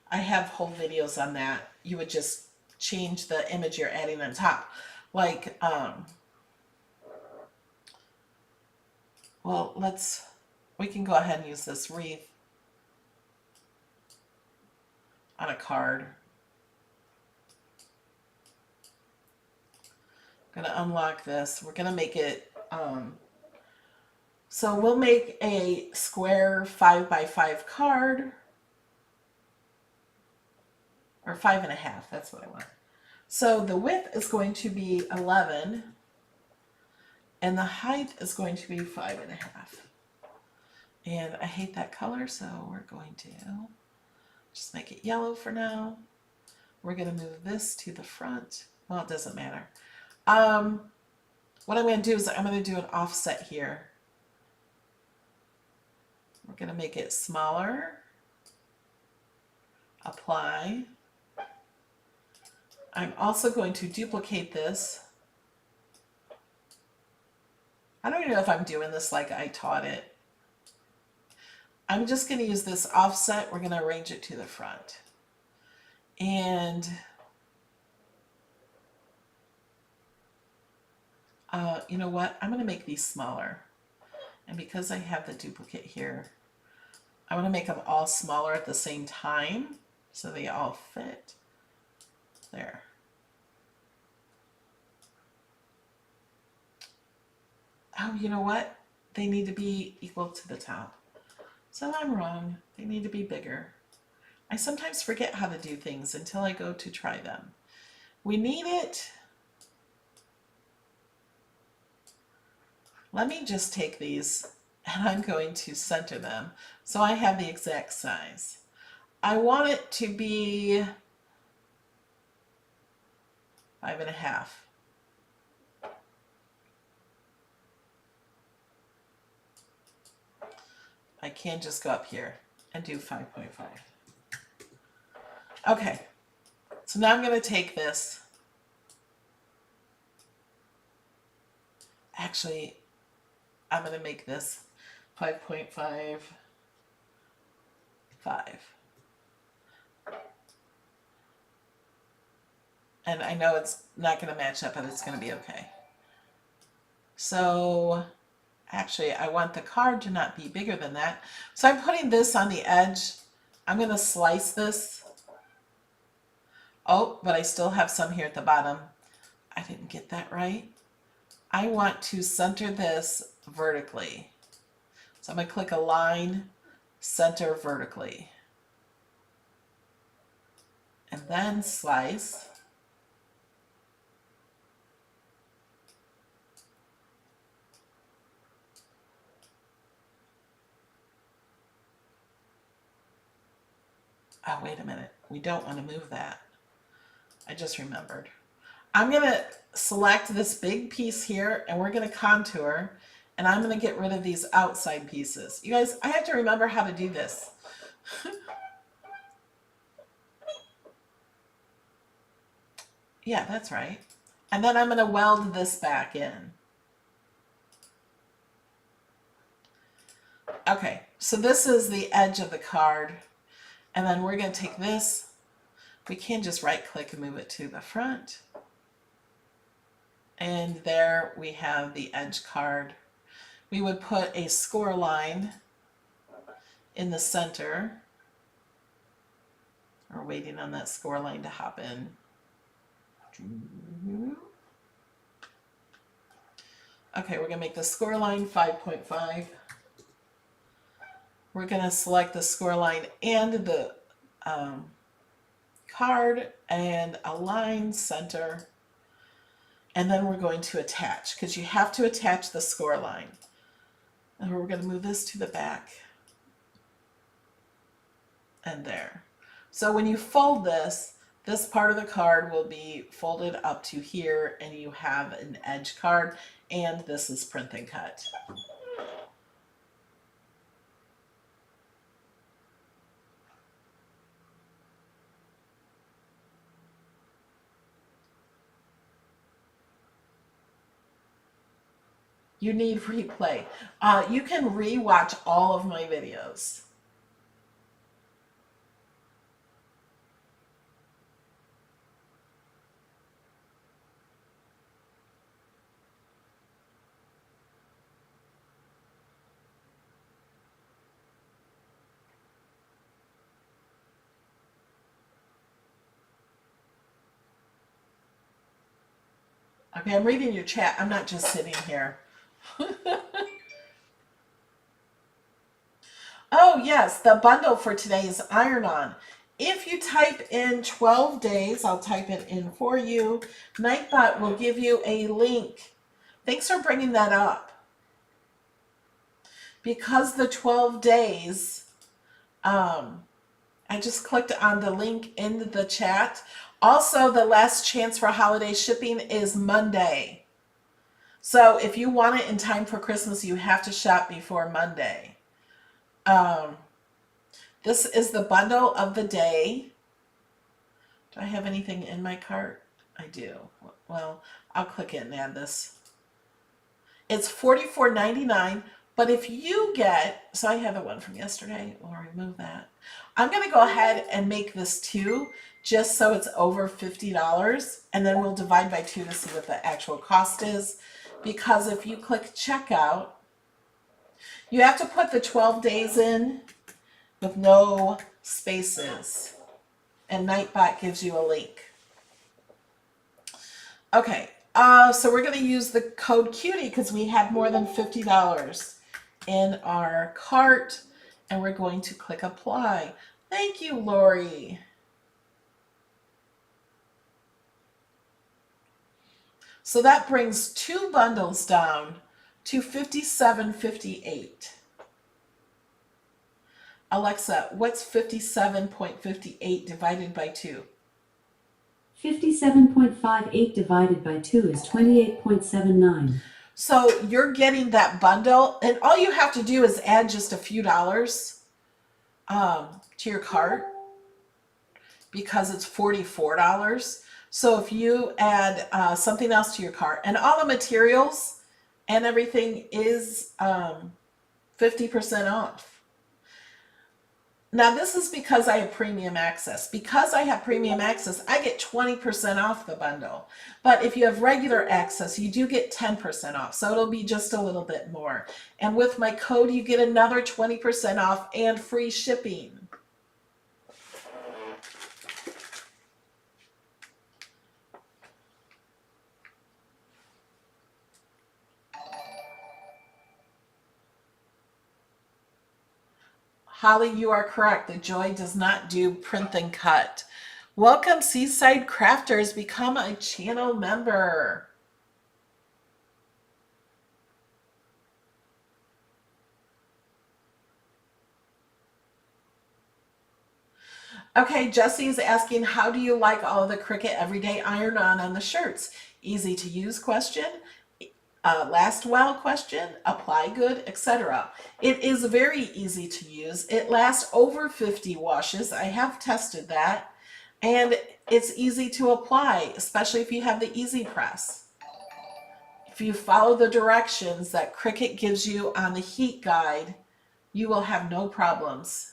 I have whole videos on that. You would just change the image you're adding on top. Like, well, we can go ahead and use this wreath on a card. I'm going to unlock this. We're going to make it, so we'll make a square 5x5 card, or 5.5, that's what I want. So the width is going to be 11, and the height is going to be 5.5. And I hate that color, so we're going to just make it yellow for now. We're going to move this to the front. Well, it doesn't matter. What I'm going to do is I'm going to do an offset here. We're going to make it smaller. Apply. I'm also going to duplicate this. I don't even know if I'm doing this like I taught it. I'm just going to use this offset. We're going to arrange it to the front. And you know what? I'm going to make these smaller. And because I have the duplicate here, I want to make them all smaller at the same time so they all fit. There. Oh, you know what? They need to be equal to the top. So I'm wrong. They need to be bigger. I sometimes forget how to do things until I go to try them. We need it. Let me just take these and I'm going to center them so I have the exact size. I want it to be 5.5. I can just go up here and do 5.5. Okay, so now I'm going to take this. Actually, I'm going to make this 5.5, 5. And I know it's not going to match up, but it's going to be okay. So Actually, I want the card to not be bigger than that. So I'm putting this on the edge. I'm going to slice this. Oh, but I still have some here at the bottom. I didn't get that right. I want to center this vertically. So I'm going to click Align, Center Vertically. And then slice. Oh, wait a minute. We don't want to move that. I just remembered. I'm going to select this big piece here and we're going to contour, and I'm going to get rid of these outside pieces. You guys, I have to remember how to do this. Yeah, that's right. And then I'm going to weld this back in. Okay, so this is the edge of the card. And then we're going to take this. We can just right click and move it to the front. And there we have the edge card. We would put a score line in the center. We're waiting on that score line to hop in. Okay, we're going to make the score line 5.5. We're going to select the score line and the card and align center. And then we're going to attach, because you have to attach the score line. And we're going to move this to the back. And there. So when you fold this, this part of the card will be folded up to here, and you have an edge card, and this is print and cut. You need replay. You can re-watch all of my videos. Okay, I'm reading your chat. I'm not just sitting here. Oh yes, the bundle for today is iron-on. If you type in 12 days, I'll type it in for you. Nightbot will give you a link. Thanks for bringing that up. Because the 12 days, I just clicked on the link in the chat. Also, the last chance for holiday shipping is Monday. So if you want it in time for Christmas, you have to shop before Monday. This is the bundle of the day. Do I have anything in my cart? I do. Well, I'll click it and add this. It's $44.99, but if you get, so I have the one from yesterday, we'll remove that. I'm going to go ahead and make this 2, just so it's over $50, and then we'll divide by 2 to see what the actual cost is. Because if you click checkout, you have to put the 12 days in with no spaces. And Nightbot gives you a link. Okay, so we're going to use the code CUTIE because we had more than $50 in our cart. And we're going to click apply. Thank you, Lori. So that brings 2 bundles down to $57.58. Alexa, what's 57.58 divided by 2? 57.58 divided by 2 is 28.79. So you're getting that bundle, and all you have to do is add just a few dollars to your cart because it's $44. So if you add something else to your cart, and all the materials and everything is 50% off. Now this is because I have premium access. Because I have premium access, I get 20% off the bundle. But if you have regular access, you do get 10% off. So it'll be just a little bit more. And with my code, you get another 20% off and free shipping. Holly, you are correct. The Joy does not do print and cut. Welcome, Seaside Crafters. Become a channel member. Okay, Jesse's asking, how do you like all of the Cricut Everyday Iron-On the shirts? Easy to use question, last well question, apply good, etc. It is very easy to use. It lasts over 50 washes. I have tested that. And it's easy to apply, especially if you have the Easy Press. If you follow the directions that Cricut gives you on the heat guide, you will have no problems.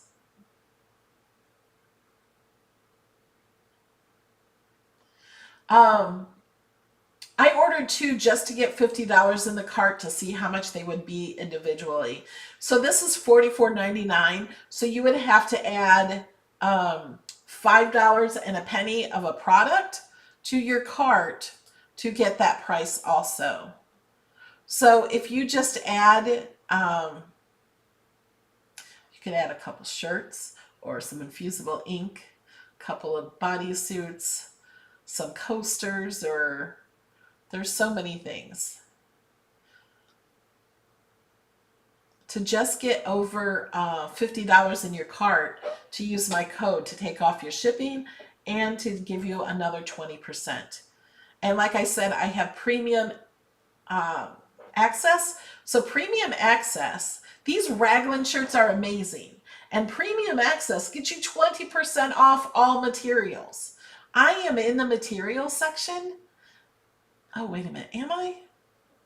I ordered 2 just to get $50 in the cart to see how much they would be individually. So this is $44.99. So you would have to add $5 and a penny of a product to your cart to get that price also. So if you just add, you could add a couple shirts or some infusible ink, a couple of bodysuits, some coasters, or there's so many things. To just get over $50 in your cart, to use my code to take off your shipping and to give you another 20%. And like I said, I have premium access. So premium access, these raglan shirts are amazing. And premium access gets you 20% off all materials. I am in the materials section. Oh, wait a minute. Am I?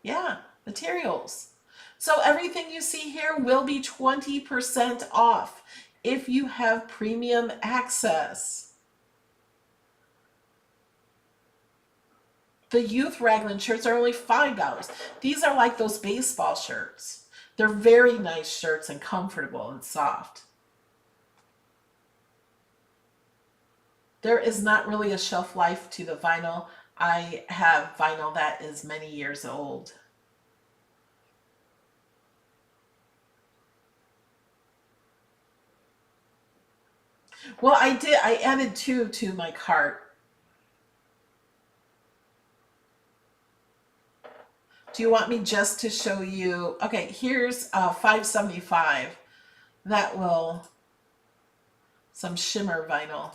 Yeah, materials. So everything you see here will be 20% off if you have premium access. The youth raglan shirts are only $5. These are like those baseball shirts. They're very nice shirts and comfortable and soft. There is not really a shelf life to the vinyl. I have vinyl that is many years old. Well, I added 2 to my cart. Do you want me just to show you? Okay, here's $5.75. That will, some shimmer vinyl,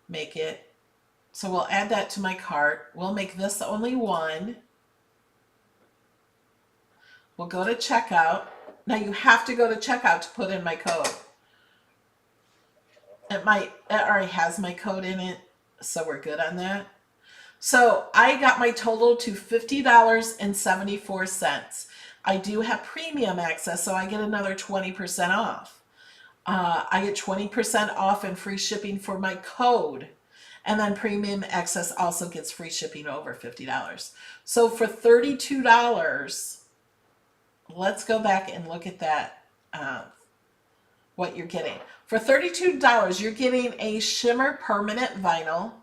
make it. So we'll add that to my cart. We'll make this only 1. We'll go to checkout. Now you have to go to checkout to put in my code. It already has my code in it, so we're good on that. So I got my total to $50.74. I do have premium access, so I get another 20% off. I get 20% off and free shipping for my code. And then premium access also gets free shipping over $50. So for $32, let's go back and look at that, what you're getting. For $32, you're getting a shimmer permanent vinyl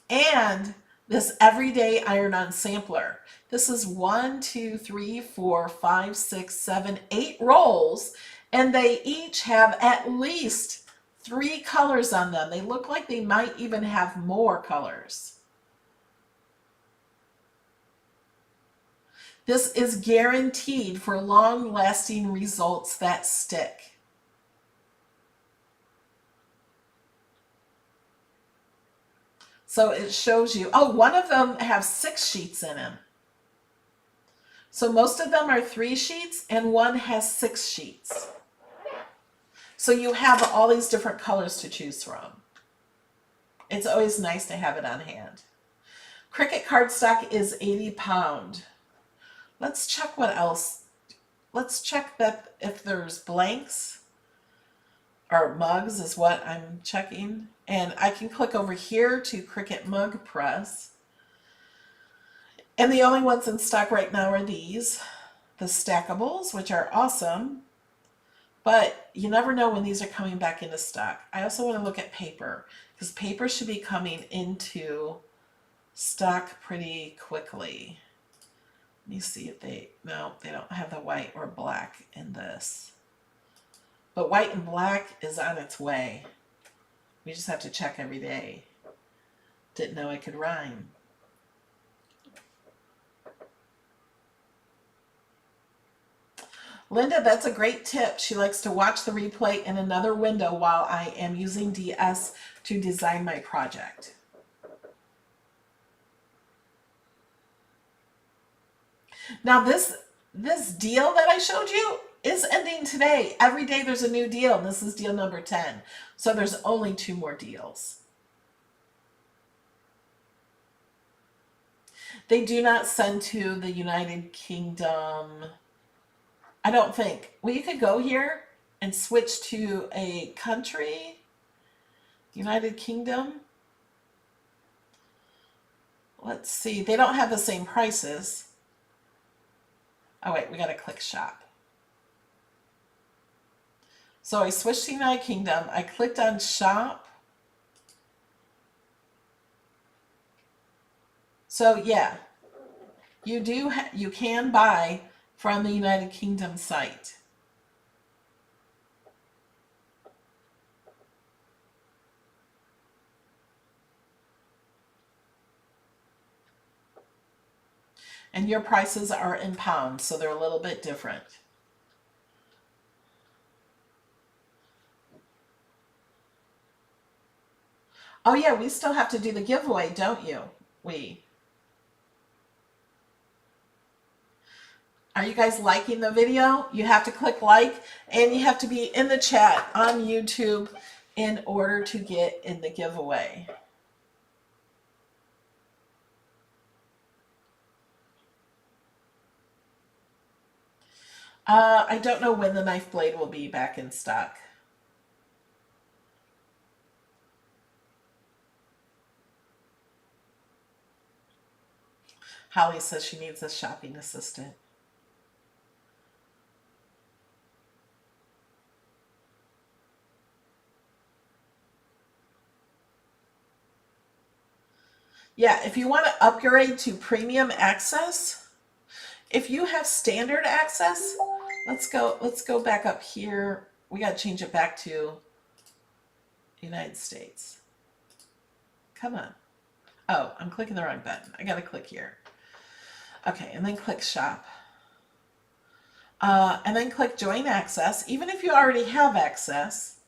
and this everyday iron-on sampler. This is 1, 2, 3, 4, 5, 6, 7, 8 rolls, and they each have at least 3 colors on them. They look like they might even have more colors. This is guaranteed for long-lasting results that stick. So it shows you, oh, one of them have 6 sheets in them. So most of them are 3 sheets and one has 6 sheets. So you have all these different colors to choose from. It's always nice to have it on hand. Cricut cardstock is 80 pound. Let's check what else. Let's check that if there's blanks. or mugs is what I'm checking. And I can click over here to Cricut Mug Press. And the only ones in stock right now are these, the stackables, which are awesome. But you never know when these are coming back into stock. I also want to look at paper, because paper should be coming into stock pretty quickly. Let me see if no, they don't have the white or black in this. But white and black is on its way. We just have to check every day. Didn't know I could rhyme. Linda, that's a great tip. She likes to watch the replay in another window while I am using DS to design my project. Now this deal that I showed you is ending today. Every day there's a new deal, and this is deal number 10. So there's only 2 more deals. They do not send to the United Kingdom, I don't think. Well, you could go here and switch to a country, United Kingdom. Let's see, they don't have the same prices. Oh wait, we gotta click shop. So I switched to United Kingdom, I clicked on shop. So yeah, you can buy from the United Kingdom site. And your prices are in pounds, so they're a little bit different. Oh yeah, we still have to do the giveaway, don't you? Are you guys liking the video? You have to click like, and you have to be in the chat on YouTube in order to get in the giveaway. I don't know when the knife blade will be back in stock. Holly says she needs a shopping assistant. Yeah, if you want to upgrade to premium access, if you have standard access, let's go back up here. We got to change it back to United States. Come on. Oh, I'm clicking the wrong button. I got to click here. Okay, and then click shop. And then click join access. Even if you already have access,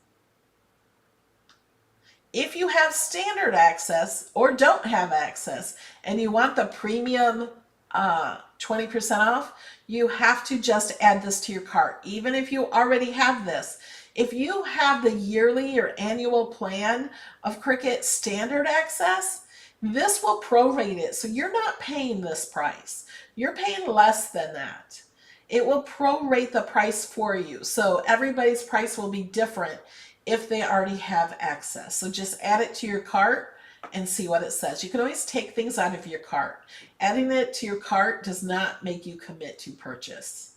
if you have standard access or don't have access and you want the premium 20% off, you have to just add this to your cart. Even if you already have this, if you have the yearly or annual plan of Cricut standard access, this will prorate it. So you're not paying this price. You're paying less than that. It will prorate the price for you. So everybody's price will be different if they already have access. So just add it to your cart and see what it says. You can always take things out of your cart. Adding it to your cart does not make you commit to purchase.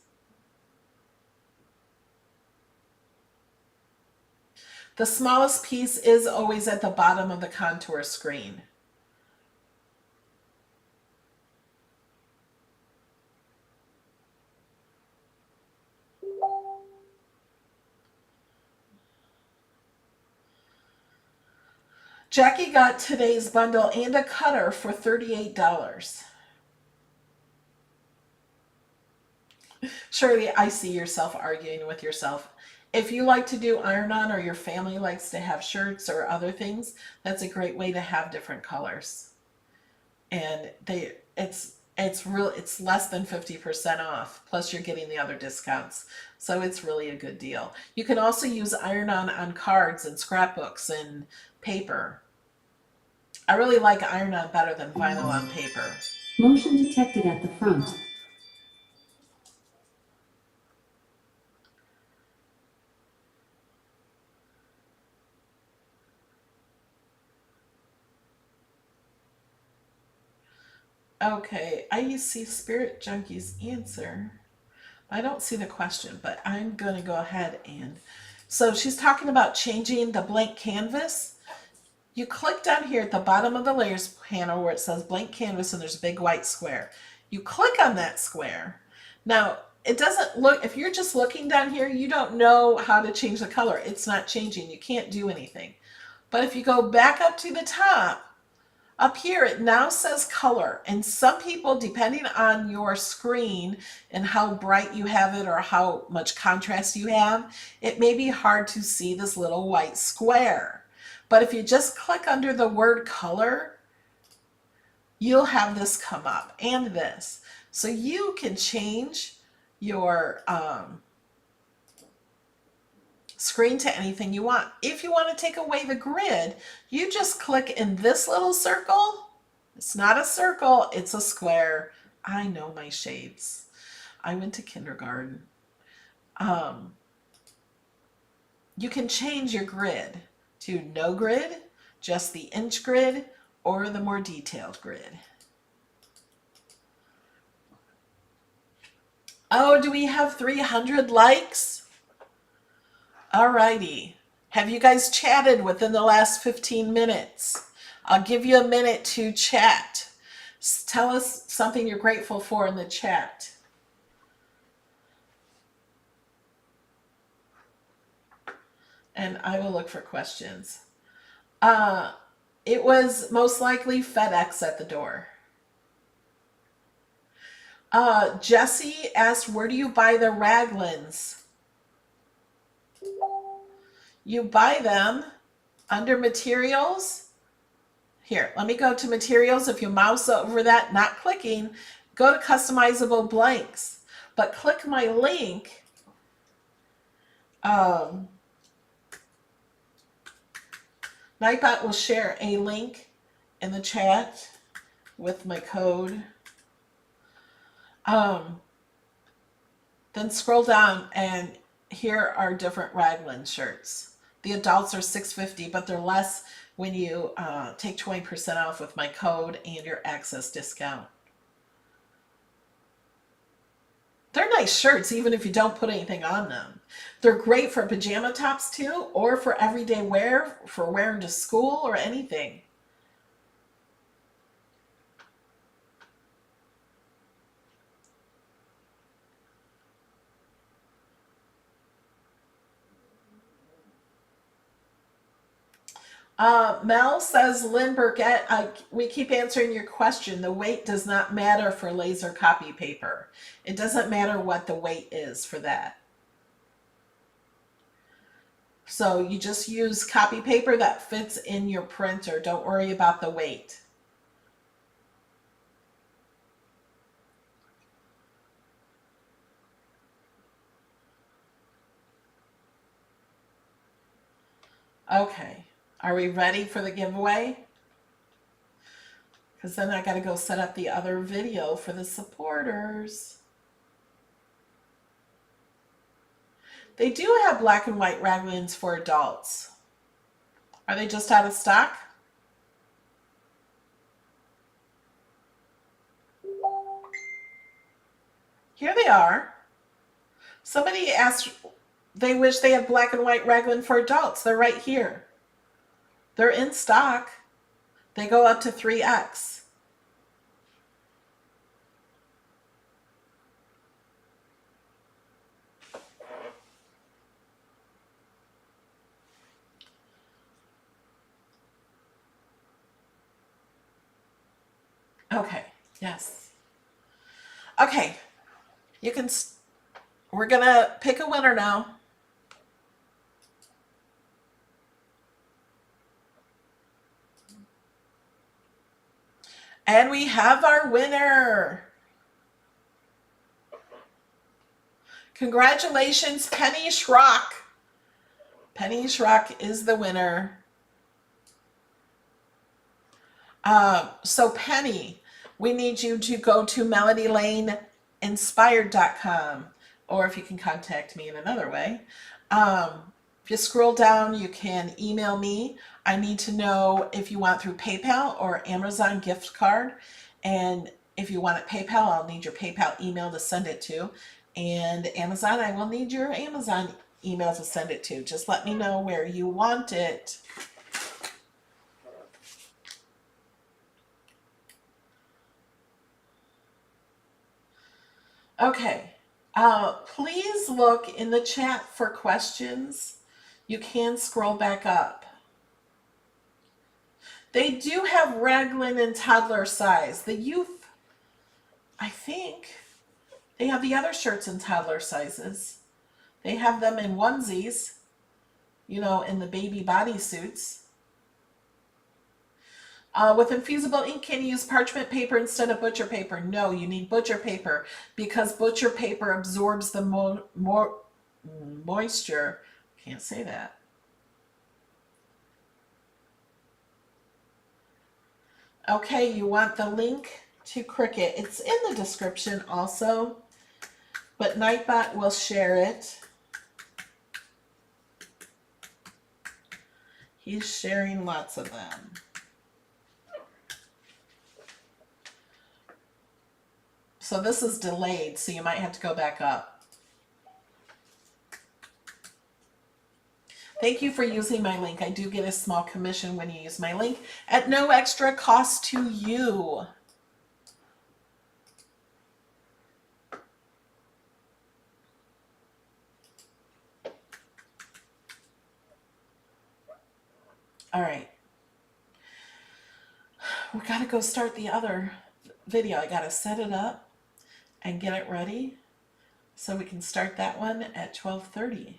The smallest piece is always at the bottom of the contour screen. Jackie got today's bundle and a cutter for $38. Shirley, I see yourself arguing with yourself. If you like to do iron-on or your family likes to have shirts or other things, that's a great way to have different colors. And it's less than 50% off, plus you're getting the other discounts. So it's really a good deal. You can also use iron-on cards and scrapbooks and paper. I really like iron-on better than vinyl on paper. Motion detected at the front. Okay, I see Spirit Junkie's answer. I don't see the question, but I'm going to go ahead and... So she's talking about changing the blank canvas. You click down here at the bottom of the layers panel where it says blank canvas and there's a big white square. You click on that square. Now, it doesn't look, if you're just looking down here, you don't know how to change the color. It's not changing. You can't do anything. But if you go back up to the top, up here it now says color. And some people, depending on your screen and how bright you have it or how much contrast you have, it may be hard to see this little white square. But if you just click under the word color, you'll have this come up and this. So you can change your screen to anything you want. If you want to take away the grid, you just click in this little circle. It's not a circle, it's a square. I know my shades. I went to kindergarten. You can change your grid to no grid, just the inch grid, or the more detailed grid. Oh, do we have 300 likes? Alrighty. Have you guys chatted within the last 15 minutes? I'll give you a minute to chat. Tell us something you're grateful for in the chat. And I will look for questions. It was most likely FedEx at the door. Jesse asked, where do you buy the raglans? You buy them under materials. Here, let me go to materials. If you mouse over that, not clicking, go to customizable blanks. But click my link. Nightbot will share a link in the chat with my code. Then scroll down and here are different raglan shirts. The adults are $6.50, but they're less when you take 20% off with my code and your access discount. They're nice shirts even if you don't put anything on them. They're great for pajama tops too, or for everyday wear, for wearing to school or anything. Mel says, Lynn Burkett, we keep answering your question. The weight does not matter for laser copy paper. It doesn't matter what the weight is for that. So you just use copy paper that fits in your printer. Don't worry about the weight. Okay. Are we ready for the giveaway? Because then I got to go set up the other video for the supporters. They do have black and white raglans for adults. Are they just out of stock? Here they are. Somebody asked, they wish they had black and white raglan for adults. They're right here. They're in stock. They go up to 3X. Okay, yes. Okay, you can, we're gonna pick a winner now. And we have our winner. Congratulations, Penny Schrock. Penny Schrock is the winner. So Penny, we need you to go to melodylaneinspired.com, or if you can contact me in another way. If you scroll down, you can email me. I need to know if you want through PayPal or Amazon gift card. And If you want it PayPal, I'll need your PayPal email to send it to. And Amazon, I will need your Amazon email to send it to. Just let me know where you want it. Okay. Please look in the chat for questions. You can scroll back up. They do have raglan and toddler size. The youth, I think, they have the other shirts in toddler sizes. They have them in onesies, you know, in the baby bodysuits. With infusible ink, can you use parchment paper instead of butcher paper? No, you need butcher paper because butcher paper absorbs the moisture. Can't say that. Okay, you want the link to Cricut. It's in the description also, but Nightbot will share it. He's sharing lots of them. So this is delayed, so you might have to go back up. Thank you for using my link. I do get a small commission when you use my link at no extra cost to you. All right. We gotta go start the other video. I gotta set it up and get it ready so we can start that one at 12:30.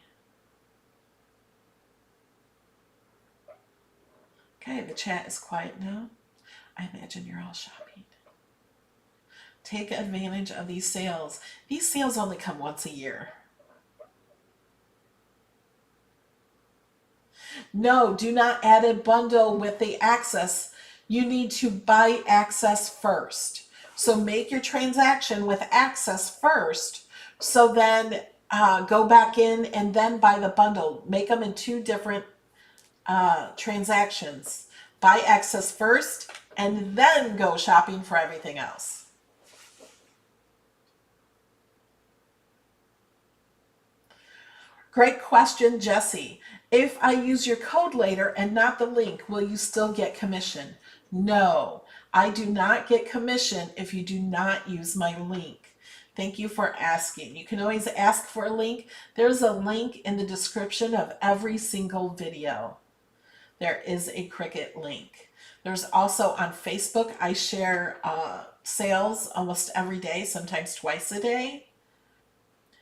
Okay, the chat is quiet now. I imagine you're all shopping. Take advantage of these sales. These sales only come once a year. No, do not add a bundle with the access. You need to buy access first. So make your transaction with access first. So then go back in and then buy the bundle. Make them in two different transactions. Buy access first and then go shopping for everything else. Great question, Jesse. If I use your code later and not the link, will you still get commission? No, I do not get commission if you do not use my link. Thank you for asking. You can always ask for a link. There's a link in the description of every single video. There is a Cricut link. There's also on Facebook, I share sales almost every day, sometimes twice a day.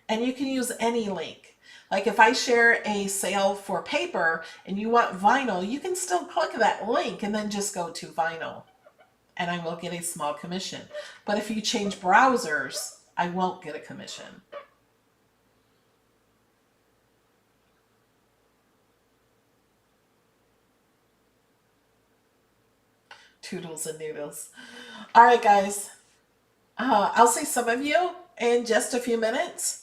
And you can use any link. Like if I share a sale for paper and you want vinyl, you can still click that link and then just go to vinyl. And I will get a small commission. But if you change browsers, I won't get a commission. Toodles and noodles. All right, guys. I'll see some of you in just a few minutes.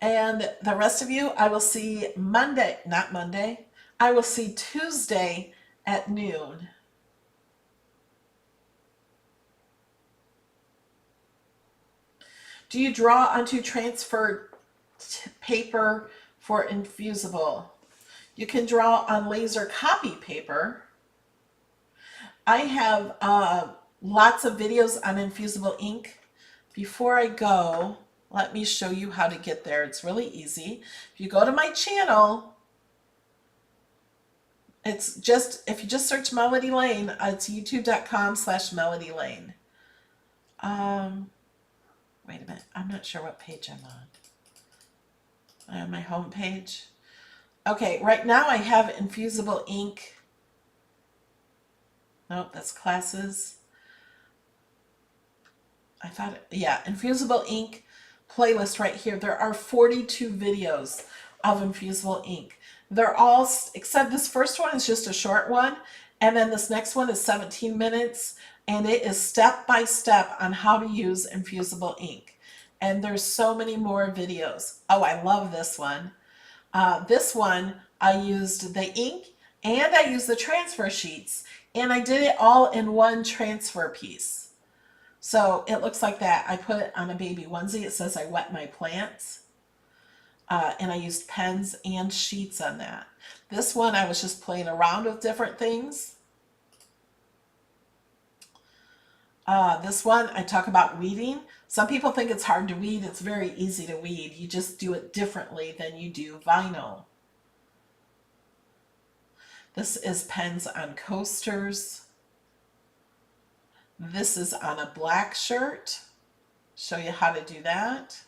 And the rest of you, I will see not Monday. I will see Tuesday at noon. Do you draw onto transfer paper for infusible? You can draw on laser copy paper. I have lots of videos on infusible ink. Before I go, let me show you how to get there. It's really easy. If you go to my channel, it's just, if you just search Melody Lane, it's youtube.com/Melody Lane. Wait a minute. I'm not sure what page I'm on. I'm on my home page. Okay, right now I have infusible ink. Nope, that's classes. I thought, yeah, infusible ink playlist right here. There are 42 videos of infusible ink. They're all, except this first one is just a short one, and then this next one is 17 minutes, and it is step by step on how to use infusible ink. And there's so many more videos. Oh, I love this one. This one, I used the ink and I used the transfer sheets, and I did it all in one transfer piece. So it looks like that. I put it on a baby onesie. It says I wet my plants. And I used pens and sheets on that. This one I was just playing around with different things. This one I talk about weeding. Some people think it's hard to weed. It's very easy to weed. You just do it differently than you do vinyl. This is pens on coasters. This is on a black shirt. Show you how to do that.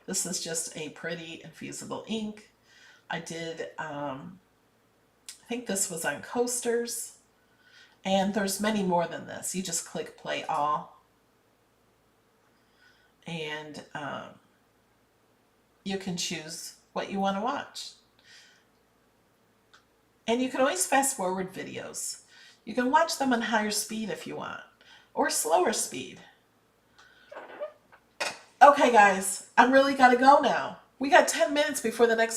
This is just a pretty infusible ink. I did, I think this was on coasters. And there's many more than this. You just click play all. And you can choose what you want to watch. And you can always fast forward videos. You can watch them on higher speed if you want, or slower speed. Okay guys, I'm really gotta go now. We got 10 minutes before the next